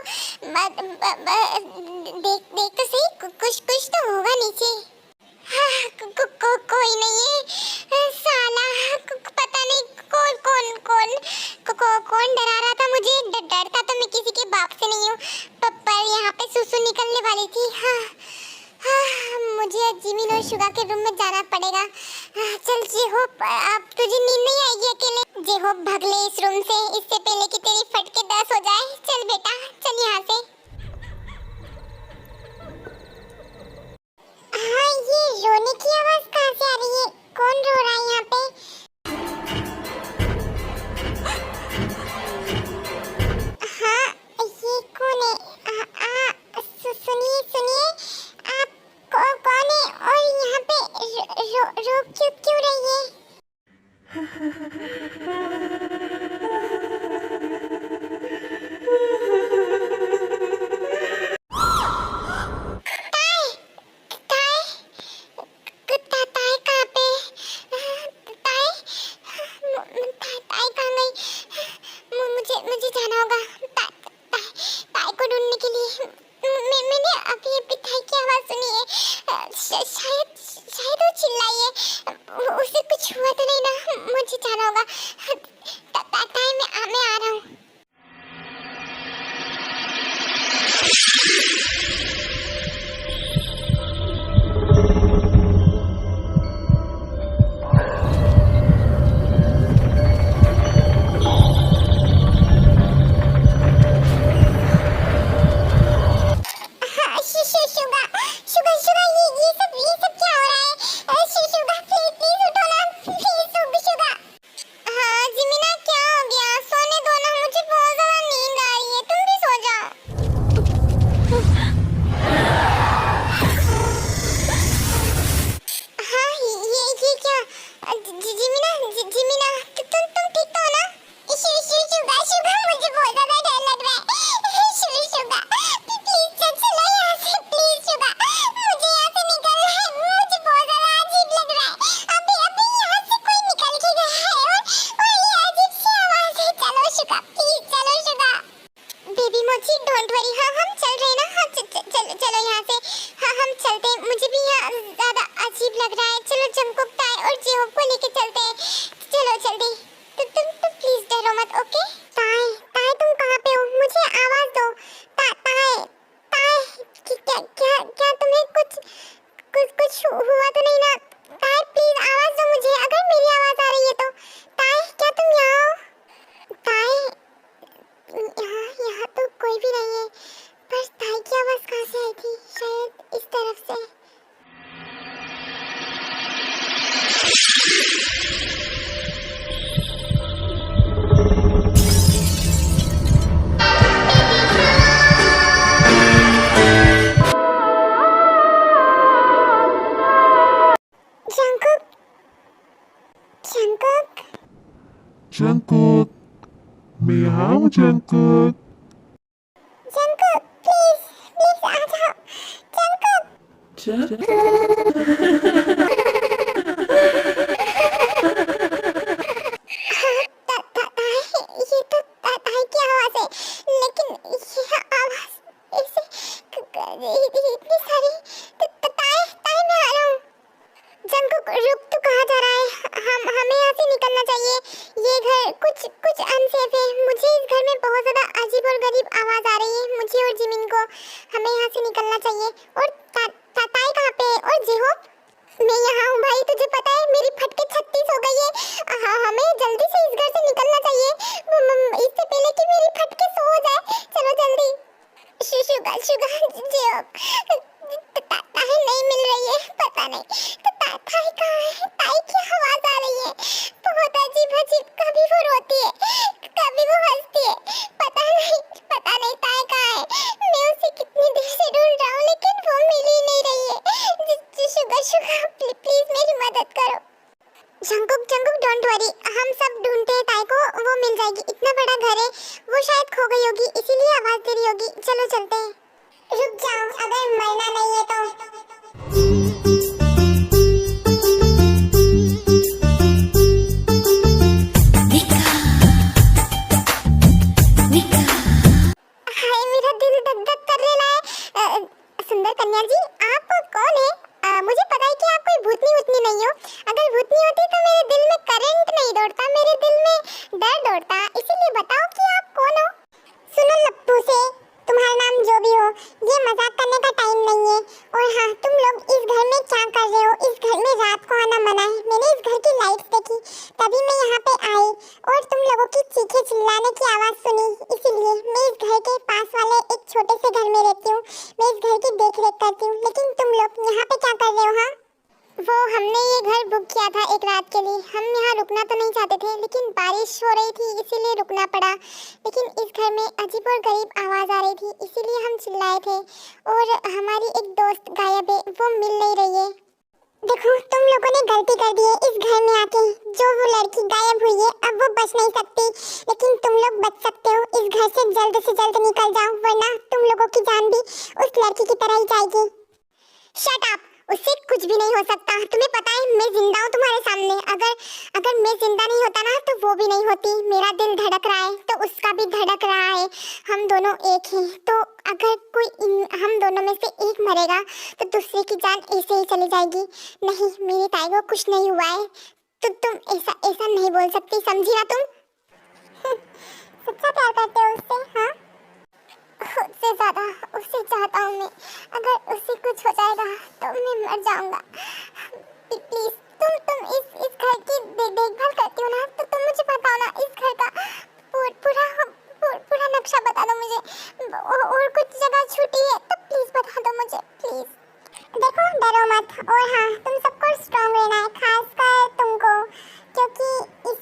देख तो सही, कुछ तो होगा नीचे। हाँ, कोई नहीं है साला। पता नहीं कौन डरा रहा था मुझे। डरता तो मैं किसी के बाप से नहीं हूँ, पर यहाँ पे सुसु निकलने वाली थी। हाँ, मुझे जिमिन और शुगा के रूम में जाना पड़ेगा। चल जेहोप, अब तुझे नींद नहीं आएगी अकेले? जेहोप भाग ले इस रूम से, इससे पहले कि तेरी फटके 10 हो जाए। चल बेटा, चल यहाँ से। हाँ, ये रोने की आवाज कहाँ से आ रही है? कौन रो रहा है यहाँ पे? हाँ, ये कौन है? सुनिए, आप कौन है और यहाँ पे रो क्यों रही है? मुझे जाना होगा ताई को ढूंढने के लिए। मैंने अभी ताई की आवाज सुनी है। शायद वो चिल्लाई है। उसे कुछ हुआ तो नहीं ना? मुझे जाना होगा। ताई मैं आ रहा हूँ। मैं यहाँ हूँ जंकुक। जंकुक प्लीज प्लीज आ जाओ जंकुक। ये तो ताई की आवाज है, लेकिन ये आवाज ऐसे इतनी सारी ताई ताई मैं आ रहा हूँ। जंकुक रुक, तू कहाँ जा रहा है? हमें यहाँ से निकलना चाहिए। ये घर कुछ अनसेफ है। मुझे इस घर में बहुत ज्यादा अजीब और गरीब आवाज आ रही है, मुझे और जिमिन को। हमें यहाँ से निकलना चाहिए। और ताई कहाँ पे है? और जेहोप? मैं यहाँ हूँ भाई, तुझे पता है मेरी फटके 36 हो गई है। हमें जल्दी से इस घर से निकलना चाहिए, इससे पहले कि मेरी फटके 100 हो जाए। चलो जल्दी। शुगा जेहोप, ताई नहीं मिल रही है, पता नहीं ताई कहाँ है? ताई की आवाज आ रही है, बहुत अजीब अजीब। कभी वो रोती है, कभी वो हंसती है, पता नहीं ताई कहाँ है। मैं उसे कितनी देर से ढूंढ रहा हूँ, लेकिन वो मिल ही नहीं रही है। शुगा प्लीज मेरी मदद करो। जंकुक डोंट वरी, हम सब ढूंढते हैं ताई को, वो मिल जाएगी। इतना बड़ा घर है, वो शायद खो गई होगी, इसीलिए आवाज दे रही होगी। चलो चलते हैं। रुक जाओ, अगर मरना नहीं है तो। हाय, मेरा दिल धक धक कर रहा है। सुंदर कन्या जी, आप कौन है? मुझे पता है कि आप कोई भूतनी नहीं हो। अगर भूतनी होती तो मेरे दिल में करंट नहीं दौड़ता, मेरे दिल में डर दौड़ता। इसीलिए बताओ कि आप कौन हो? सुनो लप्पू से, तुम्हारा नाम जो भी हो, ये मजाक करने का टाइम नहीं है। और हाँ, तुम लोग इस घर में क्या कर रहे हो? इस घर में रात को आना मना है। मैंने इस घर की लाइट्स देखी, तभी मैं यहाँ पे आई और तुम लोगों की चीखे चिल्लाने की आवाज सुनी। इसीलिए मैं इस घर के पास वाले एक छोटे से घर में रहती हूँ। मैं इस घर की देख रेख करती हूँ। लेकिन तुम लोग यहाँ पे क्या कर रहे हो? हाँ, वो हमने ये घर बुक किया था एक रात के लिए। हम यहाँ रुकना तो नहीं चाहते थे, लेकिन बारिश हो रही थी इसीलिए रुकना पड़ा। लेकिन इस घर में अजीब और गरीब आवाज़ आ रही थी, इसीलिए हम चिल्लाए थे। और हमारी एक दोस्त गायब है, वो मिल नहीं रही है। देखो, तुम लोगों ने गलती कर दी है इस घर में आके। जो वो लड़की गायब हुई है, अब वो बच नहीं सकती, लेकिन तुम लोग बच सकते हो। इस घर से जल्द निकल जाओ, वरना तुम लोगों की जान भी उस लड़की की तरह ही जाएगी। शट अप, उससे कुछ भी नहीं हो सकता। तुम्हें पता है मैं जिंदा हूँ तुम्हारे सामने। अगर मैं जिंदा नहीं होता ना, तो वो भी नहीं होती। मेरा दिल धड़क रहा है तो उसका भी धड़क रहा है। हम दोनों एक हैं, तो अगर कोई हम दोनों में से एक मरेगा तो दूसरे की जान ऐसे ही चली जाएगी। नहीं, मेरी ताई को कुछ नहीं हुआ है, तो तुम ऐसा नहीं बोल सकती, समझी ना तुम? सच्चा प्यार करते हो उससे? हाँ, खुद से ज्यादा उसे चाहता हूँ मैं। अगर उसे कुछ हो जाएगा तो मैं मर जाऊंगा। प्लीज, तुम इस घर की देखभाल करती हो ना, तो तुम मुझे बताओ ना इस घर का पूरा नक्शा बता दो मुझे। और कुछ जगह छूटी है तो प्लीज बता दो मुझे, प्लीज। देखो, डरो मत। और हाँ, तुम सबको स्ट्रॉन्ग रहना है, खासकर तुमको, क्योंकि इस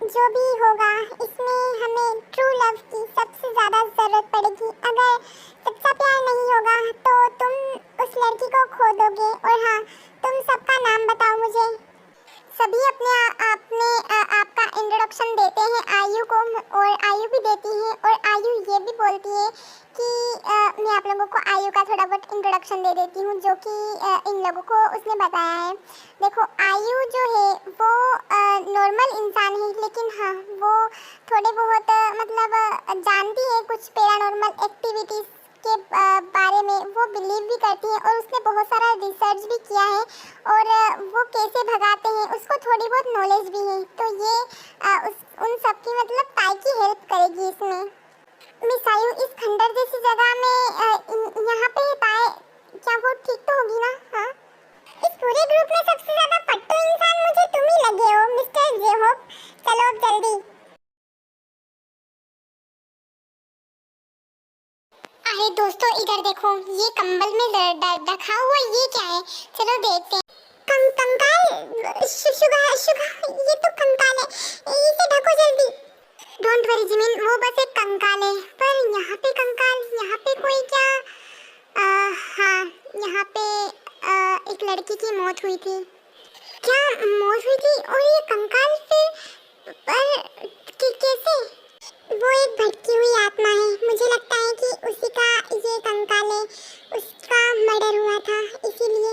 जो भी होगा इसमें हमें ट्रू लव की सबसे ज़्यादा ज़रूरत पड़ेगी। अगर सच्चा प्यार नहीं होगा तो तुम उस लड़की को खो दोगे। और हाँ, तुम सबका नाम बताओ मुझे। सभी आपका इंट्रोडक्शन देते हैं आयु को, और आयु भी देती है। और आयु ये भी बोलती है कि मैं आप लोगों को आयु का थोड़ा बहुत इंट्रोडक्शन दे देती हूँ, जो कि इन लोगों को उसने बताया है। देखो, आयु जो है वो नॉर्मल इंसान है, लेकिन हाँ, वो थोड़े बहुत मतलब जानती है कुछ पैरानॉर्मल एक्टिविटीज़ के बारे में। वो बिलीव भी करती है और उसने बहुत सारा रिसर्च भी किया है, और वो कैसे भगाते हैं उसको थोड़ी बहुत नॉलेज भी है। तो ये उन सब की मतलब ताई की हेल्प करेगी इसमें। मिस आयु, इस खंडर जैसी जगह में यहाँ पे ताई, क्या वो ठीक तो होगी ना? हाँ, इस पूरे ग्रुप में सबसे ज्यादा पट्टू इंसान मुझे तुम ही लगे हो, मिस्टर जेहोप। चलो अब जल्दी। अरे दोस्तों, इधर देखो, ये कंबल में रखा हुआ ये क्या है? चलो देखते हैं। कंकाल? शुगा, ये तो कंकाल है, इसे ढको जल्दी। डोंट वरी जिमिन, वो बस एक कंकाल है। पर यहाँ पे कंकाल, यहाँ पे कोई क्या? हाँ, यहाँ पे एक लड़की की मौत हुई थी। क्या मौत हुई थी? और ये कंकाल फिर पर कैसे? वो एक भटकी हुई आत्मा है। मुझे लगता है कि उसी का ये कंकाल है, उसका मर्डर हुआ था, इसीलिए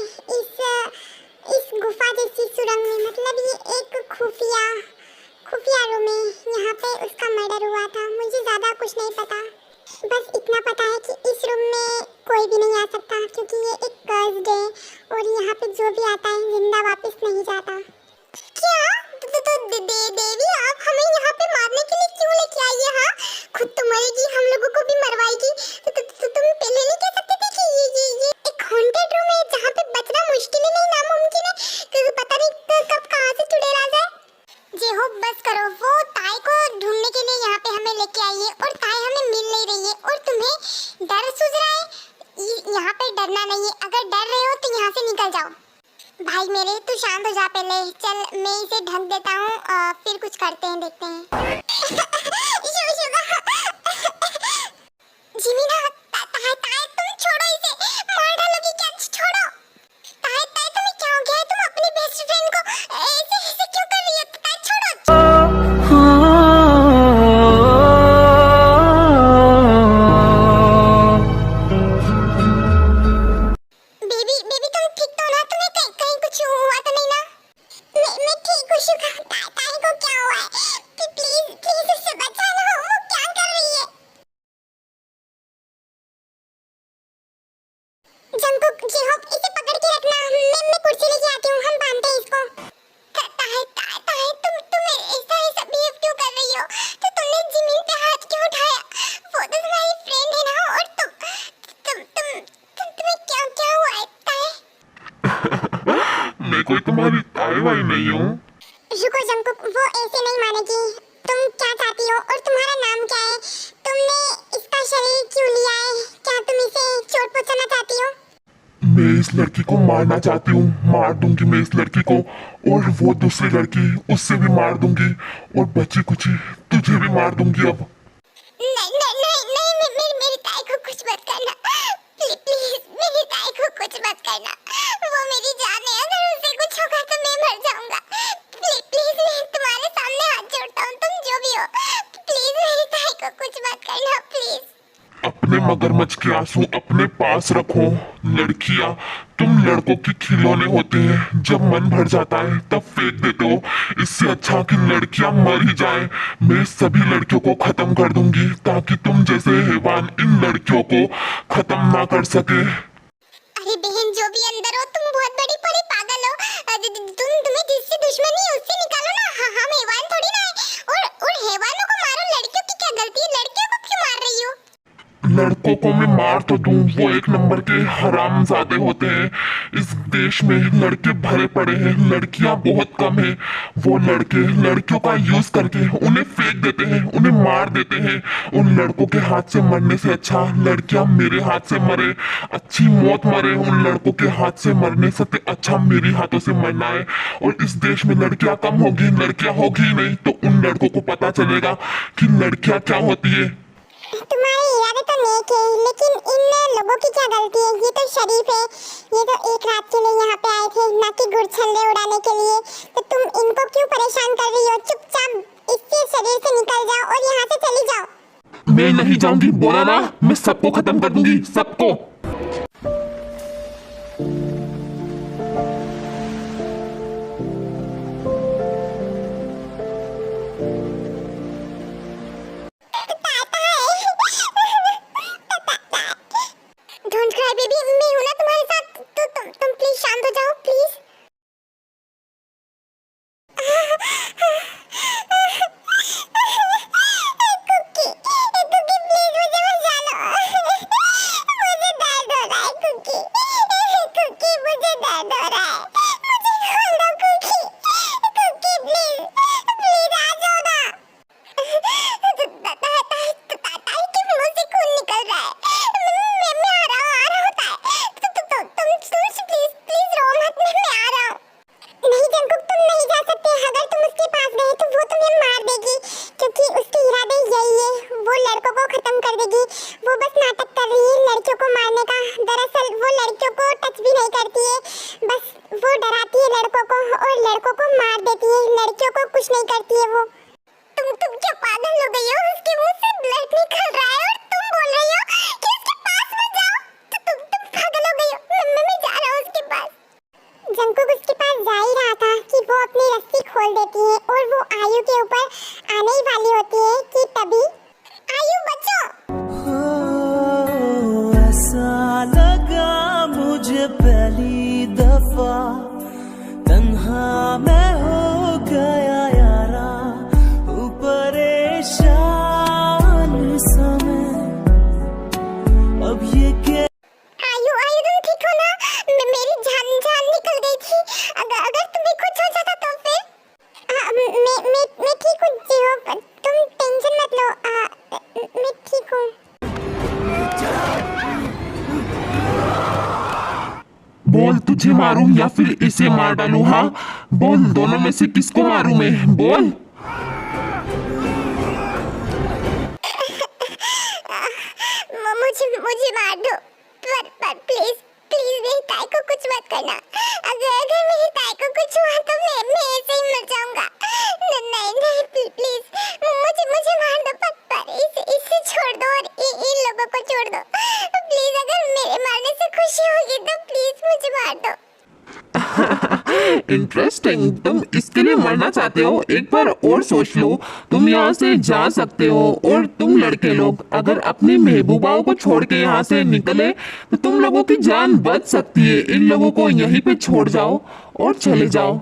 इस गुफा जैसी सुरंग में, मतलब ये एक खुफिया रूम है, यहाँ पे उसका मर्डर हुआ था। मुझे ज़्यादा कुछ नहीं पता, बस इतना पता है कि इस रूम में कोई भी नहीं आ सकता क्योंकि ये एक कर्स्ड है और यहाँ पे जो भी आता है जिंदा वापस नहीं जाता। क्या देवी आप हमें यहाँ पे मारने के लिए क्यों लेके आई है? हाँ, खुद तो मरेगी, हम लोगों को भी मरवाएगी। तुम पहले नहीं कह सकते थे कि ये एक हॉन्टेड रूम है जहाँ पे बचना मुश्किल ही नहीं नामुमकिन है, क्योंकि पता नहीं कब कहाँ से चुड़ैल आ जाए। जे हो बस करो, वो ताई को ढूंढने के लिए यहाँ पे हमें लेके आई है और ताई हमें मिल नहीं रही है और तुम्हें डर सूझ रहा है। यहाँ पे डरना नहीं है, अगर डर रहे हो तो यहाँ से निकल जाओ। भाई मेरे तू शांत हो जा पहले, चल मैं इसे ढक देता हूँ, फिर कुछ करते हैं, देखते हैं। जिमीना, ताई तुम छोड़ो इसे, मार डालोगी क्या? छोड़ो ताई तुम्हें क्या हो गया है? तुम अपनी बेस्ट फ्रेंड को ऐसे क्यों कर रही हो? ताई छोड़ो। बेबी तुम ठीक तो ना? तुम्हें कहीं कुछ हुआ तो नहीं ना? मैं ठीक हूँ। ताई को क्या हुआ है? प्लीज उससे बचाना, वो क्या कर रही है? जंकुक, जेहोप, इसे पकड़ के रखना, मैं कुर्सी लेके आती हूँ, हम बांधते हैं इसको। ताई तुम ऐसा बिहेव क्यों कर रही हो? तो तुमने जमीन पे हाथ क्यों उठाया? वो तो तुम्हारी फ्रेंड है ना, और तुम्हें क्या हुआ है ताई? मैं कोई तुम्हारी ताई वाई नहीं हूँ। रुको जंकुक, वो ऐसे नहीं मानेगी। तुम क्या चाहती हो और तुम्हारा नाम क्या है? तुमने इसका शरीर क्यों लिया है? क्या तुम इसे चोट पहुंचाना चाहती हो? मैं इस लड़की को मारना चाहती हूँ, मार दूंगी मैं इस लड़की को, और वो दूसरी लड़की, उससे भी मार दूंगी, और बची कुची तुझे भी मार दूंगी। अब नहीं, मेरी ताई को कुछ मत करना, प्लीज मेरी ताई को कुछ मत करना, वो मेरी जान है, अगर उसे कुछ होगा तो मैं मर जाऊंगा। प्लीज मैं तुम्हारे सामने हाथ जोड़ता हूँ, तुम जो भी हो, प्लीज मेरी ताई को कुछ मत करना, प्लीज। अपने मगरमच्छ के आंसू अपने पास रखो। लड़कियां, तुम लड़कों के खिलौने होते हैं, जब मन भर जाता है तब फेंक देते हो। इससे अच्छा कि लड़कियां मर ही जाएं। मैं सभी लड़कियों को खत्म कर दूंगी ताकि तुम जैसे हैवान इन लड़कियों को खत्म ना कर सके। अरे बहन, जो भी अंदर हो, तुम बहुत बड़ी पागल हो। तुम्हें जिससे दुश्मनी है उससे निकालो ना। हम हैवान थोड़ी ना है, और हैवानों को मारो, लड़कियों की क्या गलती है? लड़कियों को क्यों मार रही हो? लड़कों को मैं मार तो दूं, वो एक नंबर के हरामजादे होते हैं। इस देश में लड़के भरे पड़े हैं, लड़कियां बहुत कम हैं। वो लड़के लड़कियों का यूज करके उन्हें फेंक देते हैं, उन्हें मार देते हैं। उन लड़कों के हाथ से मरने से अच्छा लड़कियां मेरे हाथ से मरे, अच्छी मौत मरे। उन लड़कों के हाथ से मरने से अच्छा मेरे हाथों से मरना है। और इस देश में लड़कियां कम होगी, लड़कियां होगी नहीं, तो उन लड़कों को पता चलेगा कि लड़कियां क्या होती है। तुम्हारे इरादे तो नेक है, लेकिन इन लोगों की क्या गलती है? ये तो शरीफ है, ये तो एक रात के लिए यहाँ पे आए थे, ना कि गुड़छल्ले उड़ाने के लिए। तो तुम इनको क्यों परेशान कर रही हो? चुपचाप इससे शरीर से निकल जाओ और यहाँ से चली जाओ। मैं नहीं जाऊंगी, बोला ना, मैं सबको खत्म कर दूंगी, सबको। डोंट क्राई बेबी, मैं हूं ना तुम्हारे साथ, तो तुम प्लीज शांत हो जाओ, प्लीज। कुकी प्लीज मुझे मत जानो, मुझे दर्द हो रहा है कुकी, मुझे दर्द हो रहा है, मुझे खोल दो कुकी प्लीज आ जाओ ना। ताई के मुंह से खून निकल रहा है, मैं आ रहा होता है, तुम प्लीज रो मत, मैं आ रहा हूँ। नहीं जंकुक, तुम नहीं जा सकते, अगर तुम उसके पास गए तो वो तुम्हें मार देगी, क्योंकि उसके इरादे यही है, वो लड़कों को खत्म कर देगी। वो बस नाटक कर रही है लड़कियों को मारने का, दरअसल वो लड़कियों को टच भी नहीं करती है, बस वो डराती है लड़कों को और लड़कों को मार देती है, लड़कियों को कुछ नहीं करती है वो। तुम क्या पागल हो गई हो? उसके मुंह से ब्लड निकल रहा है और तुम बोल रही हो कि उसके पास मत जाओ। तो तुम पागल हो गई हो। मैं जा रहा हूँ उसके पास। जंकुक उसके पास जा ही रहा था कि वो अपनी रस्सी खोल देती है और वो आयु के ऊपर आने ही वाली होती है कि तभी आयु बचो। ऐसा लगा मुझे पहली दफा, तन्हा मैं हो गया यारा, परेशान समय अब ये क्या। आयु आयु तुम ठीक हो ना? मेरी जान निकल गई थी। अगर तुम्हें कुछ हो जाता तो फिर? मैं ठीक हूँ जीहो, तुम टेंशन मत लो। मैं ठीक हूँ। बोल, तुझे मारूं या फिर इसे मार डालूं? हाँ बोल, दोनों में से किसको मारूं मैं? बोल। मुझे मार दो, पर प्लीज प्लीज मेरी ताई को कुछ मत करना। अगर मेरी ताई को कुछ हुआ तो मैं ऐसे ही मर जाऊंगा। नहीं प्लीज मुझे मार दो, पर इसे छोड़ दो और इन लोगों को छोड़ दो प्लीज। अगर मेरे मारने से खुशी होगी तो प्लीज मुझे मार दो। इंटरेस्टिंग, तुम इसके लिए मरना चाहते हो? एक बार और सोच लो, तुम यहाँ से जा सकते हो। और तुम लड़के लोग अगर अपनी महबूबाओं को छोड़ के यहाँ से निकले तो तुम लोगों की जान बच सकती है। इन लोगों को यहीं पे छोड़ जाओ और चले जाओ।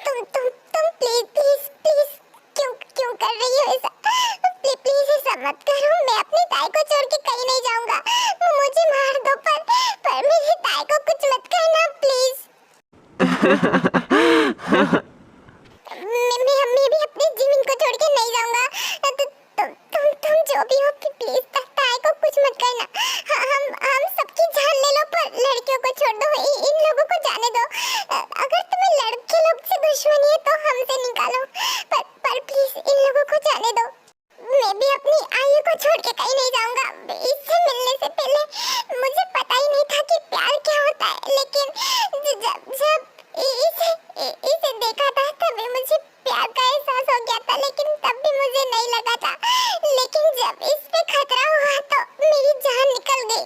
तुम प्लीज क्यों कर रही हो ऐसा? प्लीज ऐसा मत करो। मैं अपनी ताई को छोड़ के कहीं नहीं जाऊंगा। मुझे मार दो, पर मेरी ताई को कुछ मत करना प्लीज। मैं भी अपनी जमीन को छोड़ के नहीं जाऊंगा। तुम जो भी हो प्लीज ताई को कुछ मत करना। हम सबकी जान ले लो, पर लड़कियों को छोड़ दो। इन लोगों को जाने दो। अगर तुम्हें लड़के लोग से दुश्मनी है तो हमसे निकालो, पर प्लीज इन लोगों को जाने दो। मैं भी अपनी आयु को छोड़ के कहीं नहीं जाऊंगा। इससे मिलने से पहले मुझे पता ही नहीं था कि प्यार क्या होता है, लेकिन जब इसे देखा था तभी मुझे प्यार का एहसास हो गया था, लेकिन तब भी मुझे नहीं लगा था। लेकिन जब इस पे खतरा हुआ तो मेरी जान निकल गई,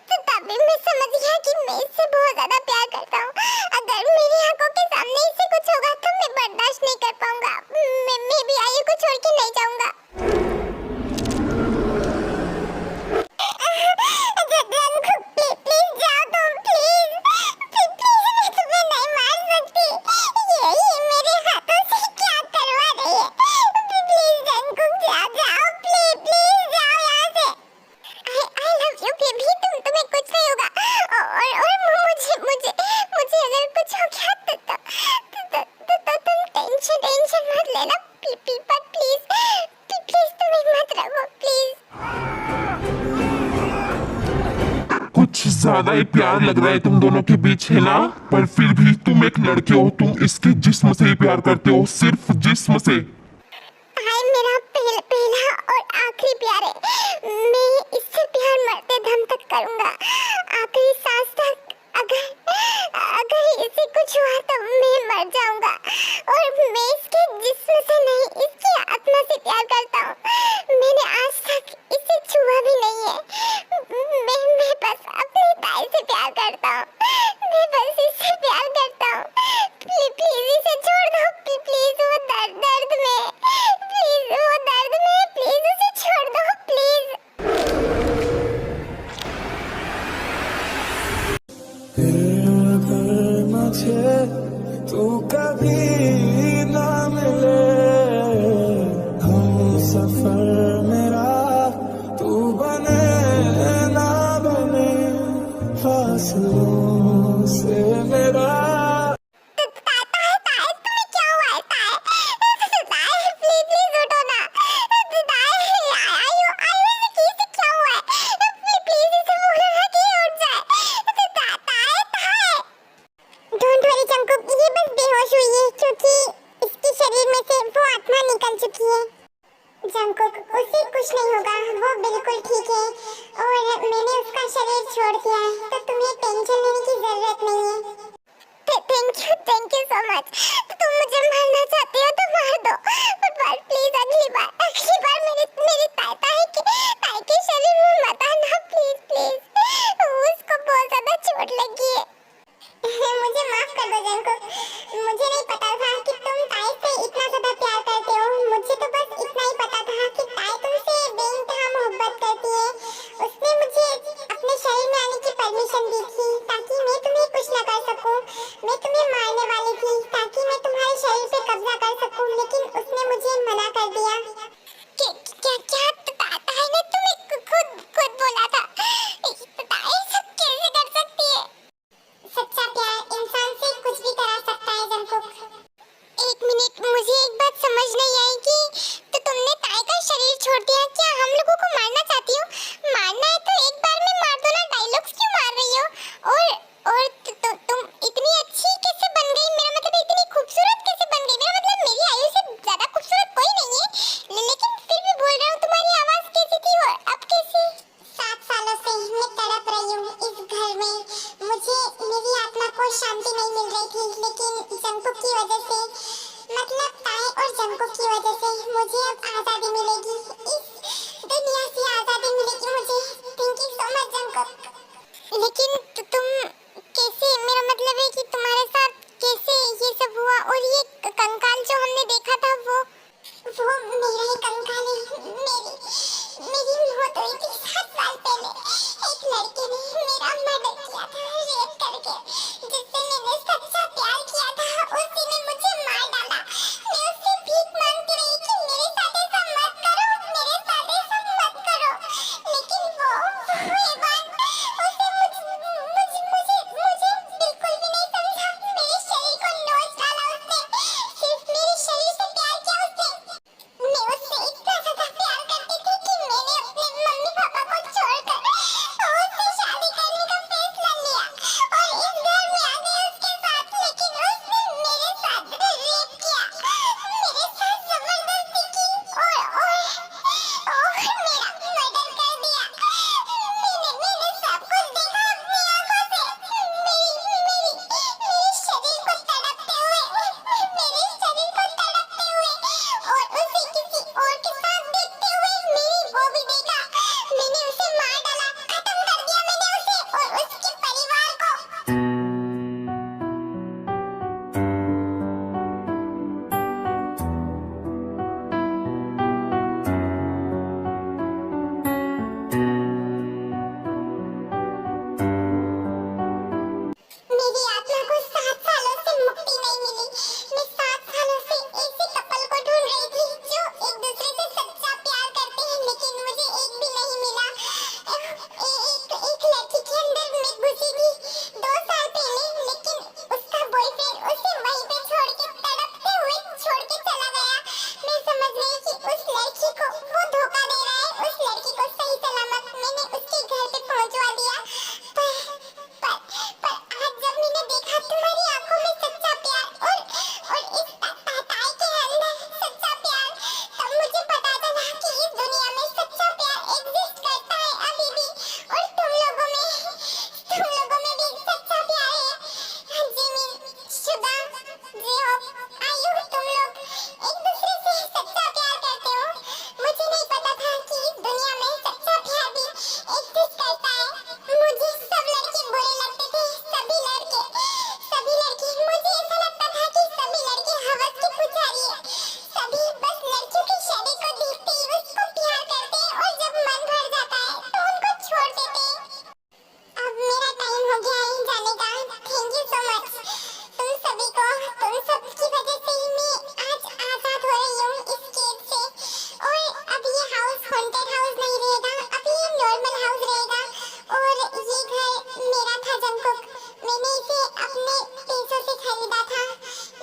तो तभी मैं समझ गया कि मैं इससे बहुत ज्यादा प्यार करता हूँ। अगर मेरी आंखों के सामने इसे कुछ होगा तो मैं बर्दाश्त नहीं कर पाऊंगा। मैं भी आयु को छोड़ के नहीं जाऊंगा। प्लीज जाओ तुम, प्लीज मैं तुम्हें नहीं मार सकती। ये मेरे हाथों से क्या करवा रही है? प्लीज जंकुक जाओ, प्लीज जाओ यहाँ से। I love you बेबी, तुम्हें कुछ नहीं होगा। और मुझे अगर कुछ हो गया तो तुम टेंशन मत लेना। पर प्लीज तुम हिम्मत रखो प्लीज। कुछ ज्यादा ही प्यार लग रहा है तुम दोनों के बीच, है ना? पर फिर भी तुम एक लड़के हो, तुम इसके जिस्म से ही प्यार करते हो, सिर्फ जिस्म से। हाय मेरा पहला और आखिरी प्यार है। मैं इससे प्यार मरते दम तक करूंगा, आखिरी सांस तक। अगर इसे कुछ हुआ तो मैं मर जाऊंगा। और मैं इसके जिस्म से नहीं, इसकी आत्मा से प्यार करता हूँ। मैंने आज तक इसे छुआ भी नहीं है। मैं बस अपनी ताई से प्यार करता हूँ। मैं बस इससे प्यार करता हूँ। प्लीज इसे छोड़ दो। प्लीज वो दर्द में, प्लीज उसे छोड़ दो प्लीज। मुझे तू कभी ना मिले, हम सफर मेरा तू बने ना बने, फासलों से मेरा। जंकुक, उसे कुछ नहीं होगा, वो बिल्कुल ठीक है और मैंने उसका शरीर छोड़ दिया है, तो तुम्हें टेंशन लेने की जरूरत नहीं है। Thank you so much. तो तुम मुझे मारना चाहती हो तो मार दो, बार प्लीज, अगली बार मेरे ताई के शरीर में मत आना प्लीज प्लीज। उसको बहुत ज्यादा चोट लगी है। मुझे माफ कर दो जंकुक, मुझे नहीं पता था कि तुम ताई से इतना ज्यादा प्यार करते हो। मुझे तो बस इतना ही पता था कि ताई तुमसे बेइंतहा मोहब्बत करती है। उसने मुझे अपने शरीर में आने की परमिशन दी थी ताकि मैं तुम्हें कुछ न कर सकूं। मैं तुम्हें मारने वाली थी ताकि मैं तुम्हारे शरीर पे कब्जा कर सकूं, लेकिन उसने मुझे मना कर दिया। क्या ताई ने तुम्हें खुद बोला था? ताई सब कैसे कर सकती है? सच्चा प्यार इंसान से कुछ भी करा सकता है जंकुक। एक मिनट, मुझे एक बात समझ नहीं आई कि तो तुमने ताई का शरीर छोड़ दिया, क्या हम लोगों को मारना चाहती हो? मारना है तो एक बार में मार दो ना, डायलॉग्स क्यों मार रही हो? और तुम इतनी अच्छी कैसे बन गई? मेरा मतलब इतनी खूबसूरत कैसे बन गई? मेरा मतलब मेरी आयु से ज्यादा खूबसूरत कोई नहीं है, लेकिन फिर भी बोल रहा हूँ, तुम्हारी आवाज कैसी थी और अब कैसी? 7 सालों से मैं तड़प रही हूँ इस घर में। मुझे मेरी आत्मा को शांति नहीं मिल रही थी, लेकिन जंकुक की वजह से, मतलब ताई और जंकुक की वजह से मुझे अब आजादी मिलेगी। इस दुनिया से आजादी मिलेगी मुझे। Thank you so much Jungkook. लेकिन तुम कैसे, मेरा मतलब है कि तुम्हारे साथ कैसे ये सब हुआ? और ये कंकाल जो हमने देखा था वो मेरा ही कंकाल है। मेरी मौत हुई थी 7 साल पहले। एक लड़के ने मेरा मर्डर किया था, रेप करके। जिससे मैंने सच्चा प्यार किया था, उसी ने मुझे मार डाला। मैं उससे भीख मांगती रही कि मेरे साथ ऐसा मत करो, मेरे साथ ऐसा मत करो, लेकिन वो हैवान, उसे मुझे बिल्कुल भी नहीं समझा। मेरे शरीर को नोच डाला उसने, सिर्फ मेरे शरीर से प्यार किया उसने। मैं उससे इतना ज्यादा प्यार करती थी कि मैंने अपने मम्मी पापा को छोड़कर उससे शादी करने का फैसला लिया और इस घर में आ गई उसके साथ। लेकिन उसने मेरे साथ रेप किया, मेरे साथ जबरदस्ती की और मेरा मर्डर कर दिया। मैंने सब कुछ देखा अपनी आंखों से। मेरे शरीर को तड़पते हुए और उसे किसी और के साथ देखते हुए मैंने वो भी देखा। मैंने उसे मार डाला, खत्म कर दिया मैंने उसे और उसके परिवार को। मेरी आत्मा को 7 सालों से मुक्ति नहीं मिली। मैं 7 सालों से ऐसे कपल को ढूंढ रही थी जो एक दूसरे से सच्चा प्यार करते हैं, लेकिन मुझे एक भी नहीं मिला। एक लड़की के अंदर मैं घुसी थी 2 साल पहले, लेकिन उसका बॉयफ्रेंड उसे वहीं पे छोड़ के तड़पते हुए छोड़ के चला गया। मैं समझ गई कि उस लड़की को वो धोखा दे रहा है। उस लड़की को सही सलामत मैंने उसके घर पे पहुंचवा दिया। पर आज जब मैंने देखा तुम्हारी आंखों में सच्चा प्यार और इस ताई के अंदर सच्चा प्यार, तब मुझे पता चला कि इस दुनिया में सच्चा प्यार एग्जिस्ट करता है अभी भी। और तुम लोगों में भी सच्चा प्यार है। जिमिन, शुदा, जेहोब, आयु, तुम लोग एक दूसरे से सच्चा प्यार करते हो। मुझे नहीं पता था कि इस दुनिया में सच्चा प्यार भी एग्जिस्ट करता है। मुझे सब लड़के बुरे लगते थे, सभी लड़के। मुझे ऐसा लगता था कि सभी लड़के हवस के पुजारी हैं। सभी बस लड़कियों के शरीर को देखते ही उसको प्यार करते हैं और जब मन भर जाता है तो उनको छोड़ देते हैं। अब मेरा टाइम हो गया है जाने का। थैंक यू सो मच तुम सभी को। तुम सब की वजह से ही मैं आज आजाद हो रही हूँ इस कैद से। और अब ये हाउस हॉन्टेड हाउस नहीं रहेगा, अब ये नॉर्मल हाउस रहेगा। और ये घर मेरा था जंकुक, मैंने इसे अपने पैसों से खरीदा था,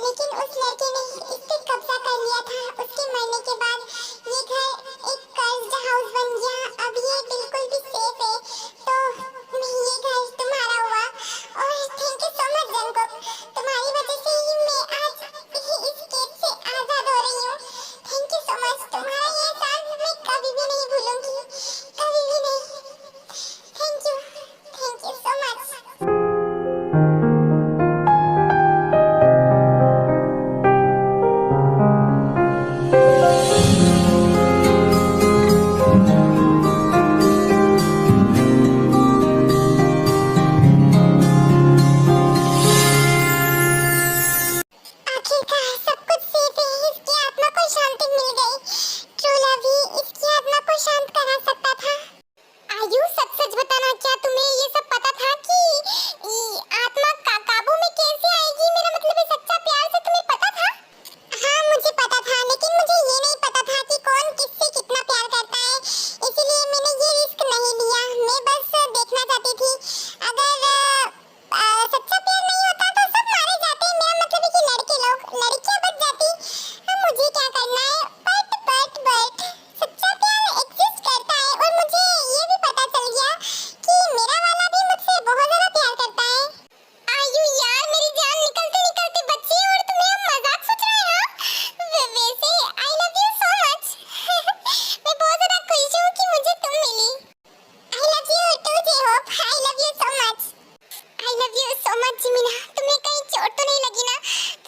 लेकिन उस लड़के ने इस पे कब्जा कर लिया था। उसके मरने के बाद ये घर एक कर्ज्ड हाउस बन गया। अब ये बिल्कुल भी सेफ है, तो ये घर तुम्हारा हुआ। और thank you so much Jungkook, तुम्हारी वजह से ही मैं आज इस कैद से आजाद हो रही हूँ। थैंक यू सो मच, तुम्हारा ये एहसान मैं कभी भी नहीं भूलूंगी, कभी भी नहीं। Thank you so much. जिमिना, तुम्हें कहीं चोट तो नहीं लगी ना?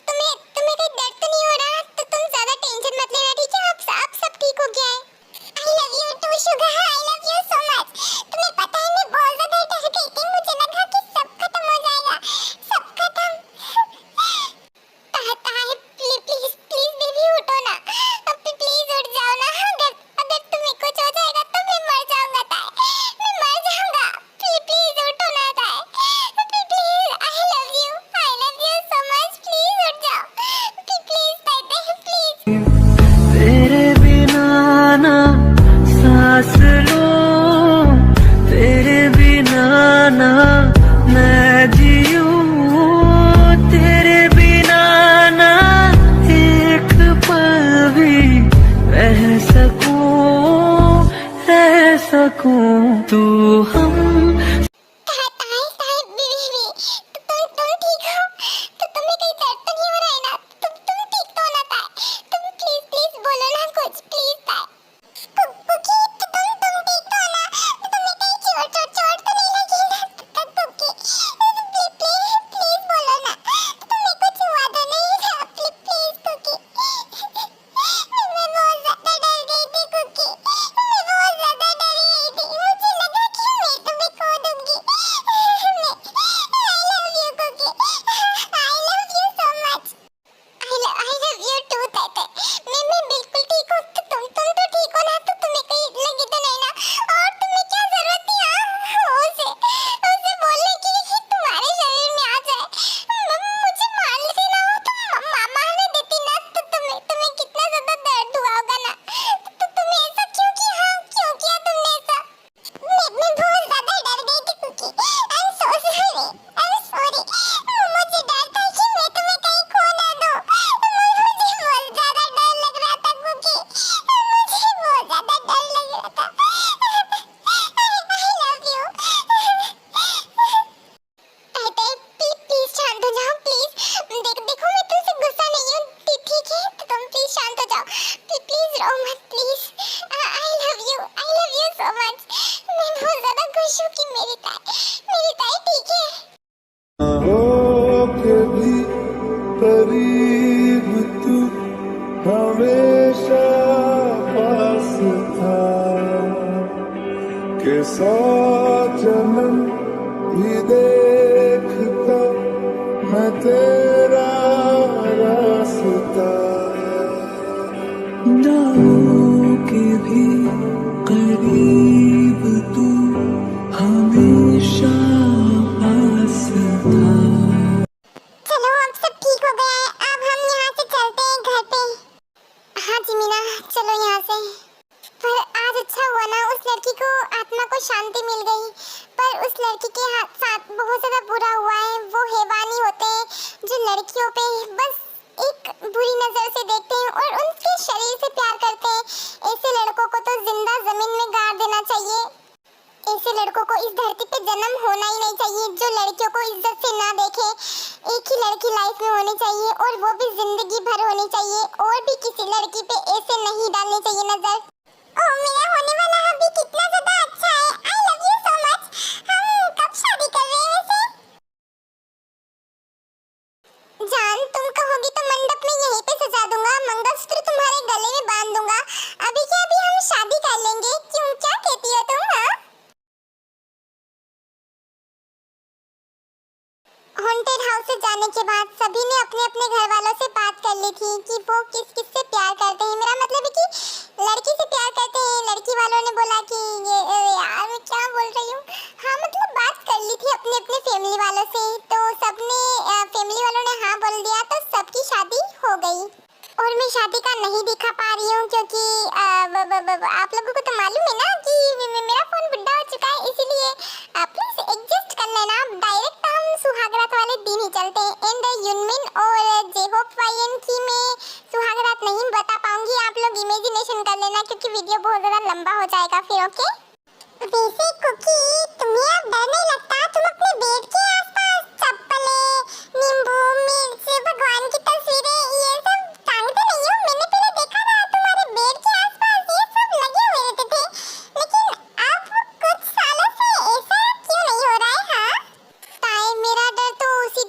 तुम्हें तुम्हें कहीं दर्द तो नहीं हो रहा? तो तुम ज्यादा टेंशन मत लेना, ठीक है? अब सब ठीक हो गया है। I love you too sugar, I love you so much. तुम्हें पता है मैं बहुत ज्यादा डर गई थी, मुझे लगा कि सब खत्म हो जाएगा, सब खत्म। प्लीज प्लीज बेबी उठो ना, अब प्लीज उठ जाओ ना। अगर तुम्हें कुछ हो जाएगा तो मैं मर जाऊंगा ताए, मैं मर जाऊंगा। प्लीज उठो ना ताए, please. I love you so much. Please उठ जाओ, प्लीज ताए, प्लीज। तेरे बिना ना सांस लूं, तेरे बिना ना मैं जीऊं, तेरे बिना ना एक पल भी रह सकूं तू हम। तुम ठीक हो? तो तुम्हें कहीं दर्द तो नहीं हो रहा है ना? तुम ठीक तो हो ना ताए? तुम प्लीज बोलो ना कुछ, प्लीज ताए। कुकी, तुम ठीक तो हो ना? तुम्हें कहीं चोट तो नहीं लगी ना? कुकी, प्लीज बोलो ना, तुम्हें कुछ हुआ तो नहीं था? Please cookie. मैं बहुत ज्यादा डर गई थी कुकी, मैं बहुत ज्यादा डर गई थी। मुझे लगा कि मैं तुम्हें खो दूंगी। I love you cookie, I love you so much। I love you too ताते। मैं बिल्कुल ठीक हूँ। तो तुम तो ठीक हो ना? तो तुम्हें कहीं लगी तो नहीं ना? और तुम्हें क्या जरूरत थी उसे बोलने की कि तुम्हारे शरीर में आ जाए? मुझे मान लेती ना हो तो मारने देती ना, तो तुम्हें कितना ज्यादा दर्द हुआ होगा ना? तो तुम्हें ऐसा क्यों किया? क्यों किया तुमने ऐसा? मैं बहुत ज्यादा डर गई थी cookie. I'm so sorry, I'm sorry। मुझे डर था कि मैं तुम्हें कहीं खो ना दूं। मुझे बहुत ज्यादा डर लग रहा था कुकी, मुझे बहुत ज्यादा डर लग रहा था। I love you। ताते, प्लीज शांत हो जाओ, प्लीज। देखो मैं तुमसे गुस्सा नहीं हूँ, ठीक है? तो तुम प्लीज शांत हो जाओ, प्लीज रो मत, please. I love you so much। मैं बहुत ज्यादा खुश हूँ कि मेरी ताई ठीक है। हो के भी करीब तू हमेशा पास था, के 100 जन्म भी देखता मैं तेरा रास्ता। ना हो के भी करीब तू हमेशा पास था। चलो अब सब ठीक हो गया है, अब हम यहाँ से चलते हैं घर पे। हाँ जिमिना, चलो यहाँ से। पर आज अच्छा हुआ ना, उस लड़की को आत्मा को शांति मिल गई। पर उस लड़की के साथ बहुत ज्यादा बुरा हुआ है। वो हैवानी होते हैं जो लड़कियों पे बस एक बुरी नजर से देखते हैं और उनके शरीर से प्यार करते हैं। ऐसे लड़कों को तो जिंदा जमीन में गाड़ देना चाहिए। ऐसे लड़कों को इस धरती पे जन्म होना ही नहीं चाहिए, जो लड़कियों को इज्जत से ना देखे। एक ही लड़की लाइफ में होनी चाहिए और वो भी जिंदगी भर होनी चाहिए, और भी किसी लड़की पे ऐसे नहीं डालनी चाहिए नजर। ओह, मेरा होने वाला हबी कितना ज्यादा अच्छा है। I love you so much. हम कब शादी कर रहे हैं वैसे? जान, तुम कहोगी तो मंडप में यहीं पे सजा दूंगा, मंगलसूत्र तुम्हारे गले में बांध दूंगा। अभी क्या, अभी हम शादी कर लेंगे। क्यों, क्या कहती हो तुम? हाँ, हॉन्टेड हाउस से जाने के बाद सभी ने अपने अपने घर वालों से बात कर ली थी कि वो किस किस से प्यार करते हैं। मेरा मतलब है कि लड़की से प्यार करते हैं। लड़की वालों ने बोला कि ये यार मैं क्या बोल रही हूँ, हाँ मतलब बात कर ली थी अपने अपने फैमिली वालों से। तो सबने फैमिली वालों ने हाँ बोल दिया, तो सबकी शादी हो गई। और मैं शादी का नहीं दिखा पा रही हूँ क्योंकि आप लोगों को तो मालूम है ना कि मेरा फोन बुढ़ा हो चुका है, इसीलिए प्लीज एडजस्ट कर लेना। डायरेक्ट हम सुहागरात वाले दिन ही चलते हैं। एंड यूनमिन और जेहोप वायन की मैं सुहागरात नहीं बता पाऊंगी, आप लोग इमेजिनेशन कर लेना क्योंकि वीडियो बहुत ज्यादा लंबा हो जाएगा फिर। ओके? वैसे कुकी, तुम्हें अब डर नहीं लगता? तुम अपने बेड के आसपास चप्पलें, नींबू, मिर्च, भगवान की तस्वीरें ये सब टांगते नहीं हो? मैंने पहले देखा था तुम्हारे बेड के आसपास ये सब लगे हुए रहते थे, लेकिन अब कुछ सालों से ऐसा क्यों नहीं हो रहा है? हाँ ताए, मेरा डर तो उसी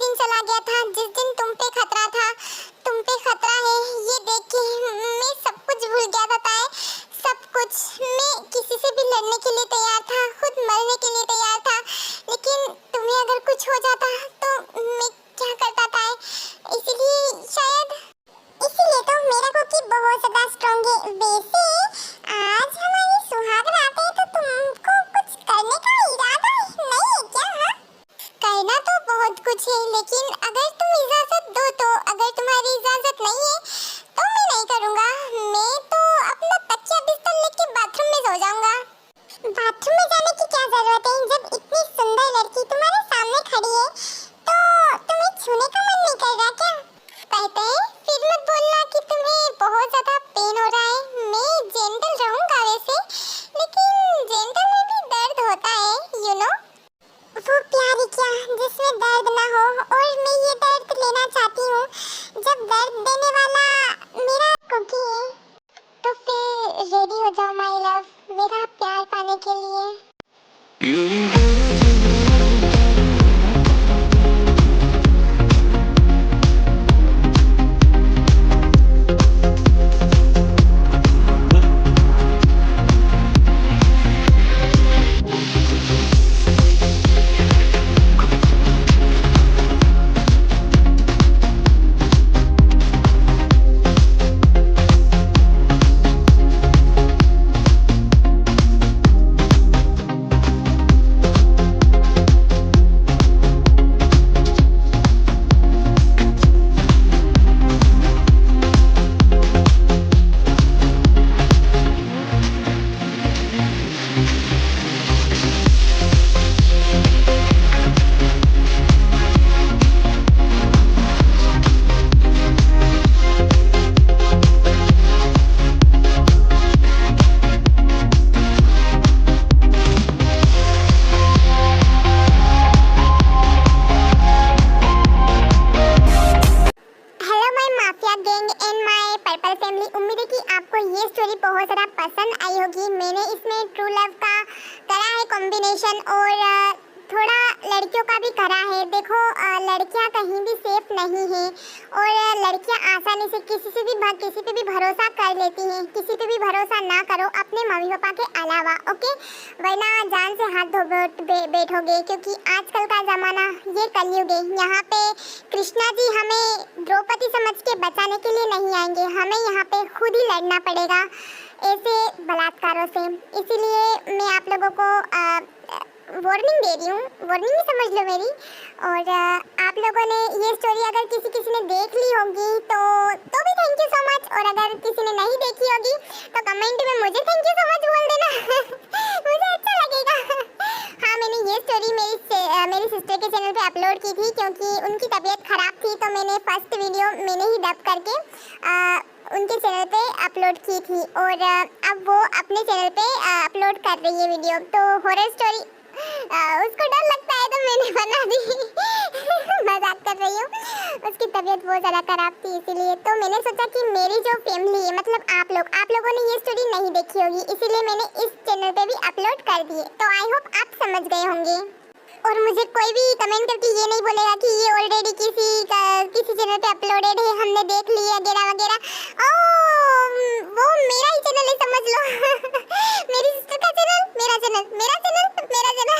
बहुत कुछ है, लेकिन अगर तुम इजाजत दो तो। अगर तुम्हारी इजाजत नहीं है तो मैं नहीं करूँगा। मैं तो अपना तकिया बिस्तर लेके बाथरूम में सो जाऊँगा। बाथरूम में जाने की क्या जरूरत है जब इतनी सुंदर लड़की तुम्हारे सामने खड़ी है? तो तुम्हें छूने का मन नहीं कर रहा क्या? कहते हैं फिर मत बोलना कि तुम्हें बहुत ज्यादा पेन हो रहा है। मैं जेंटल रहूंगा वैसे, लेकिन जेंटल में भी दर्द होता है, यू नो। वो प्यार ही क्या जिसमें दर्द ना हो, और मैं ये दर्द लेना चाहती हूँ जब दर्द देने वाला मेरा कुकी है। तो फिर रेडी हो जाओ माय लव, मेरा प्यार पाने के लिए। ये स्टोरी बहुत ज़्यादा पसंद आई होगी। मैंने इसमें ट्रू लव का करा है कॉम्बिनेशन, और थोड़ा लड़कियों का भी करा है। देखो लड़कियां कहीं भी सेफ नहीं हैं, और लड़कियां आसानी से किसी पे भी भरोसा कर लेती हैं। किसी पे भी भरोसा ना करो अपने मम्मी पापा के अलावा, ओके? वरना जान से हाथ धो बैठोगे, क्योंकि आजकल का ज़माना ये कलयुग है। यहाँ पे कृष्णा जी हमें द्रौपदी समझ के बचाने के लिए नहीं आएंगे, हमें यहाँ पे खुद ही लड़ना पड़ेगा ऐसे बलात्कारों से। इसीलिए मैं आप लोगों को वार्निंग दे रही हूँ, वार्निंग ही समझ लो मेरी। और आप लोगों ने ये स्टोरी अगर किसी ने देख ली होगी तो भी थैंक यू सो मच, और अगर किसी ने नहीं देखी होगी तो कमेंट में मुझे थैंक यू सो मच बोल देना मुझे अच्छा लगेगा। हाँ, मैंने ये स्टोरी मेरी सिस्टर के चैनल पे अपलोड की थी, क्योंकि उनकी तबीयत ख़राब थी, तो मैंने फर्स्ट वीडियो मैंने ही डब करके उनके चैनल पे अपलोड की थी, और अब वो अपने चैनल पे अपलोड कर रही है वीडियो। तो हॉरर स्टोरी उसको डर लगता है तो मैंने बना दी मजाक कर रही हूँ। उसकी तबीयत बहुत ज़्यादा खराब थी, इसीलिए तो मैंने सोचा कि मेरी जो फैमिली है, मतलब आप लोगों ने ये स्टोरी नहीं देखी होगी, इसीलिए मैंने इस चैनल पे भी अपलोड कर दी है। तो आई होप आप समझ गए होंगे, और मुझे कोई भी कमेंट करके ये नहीं बोलेगा कि ये ऑलरेडी किसी चैनल पे अपलोडेड है, हमने देख लिया वगैरह वगैरह। वो मेरा ही चैनल है, समझ लो मेरी सिस्टर का चैनल, मेरा चैनल, मेरा चैनल, मेरा चैनल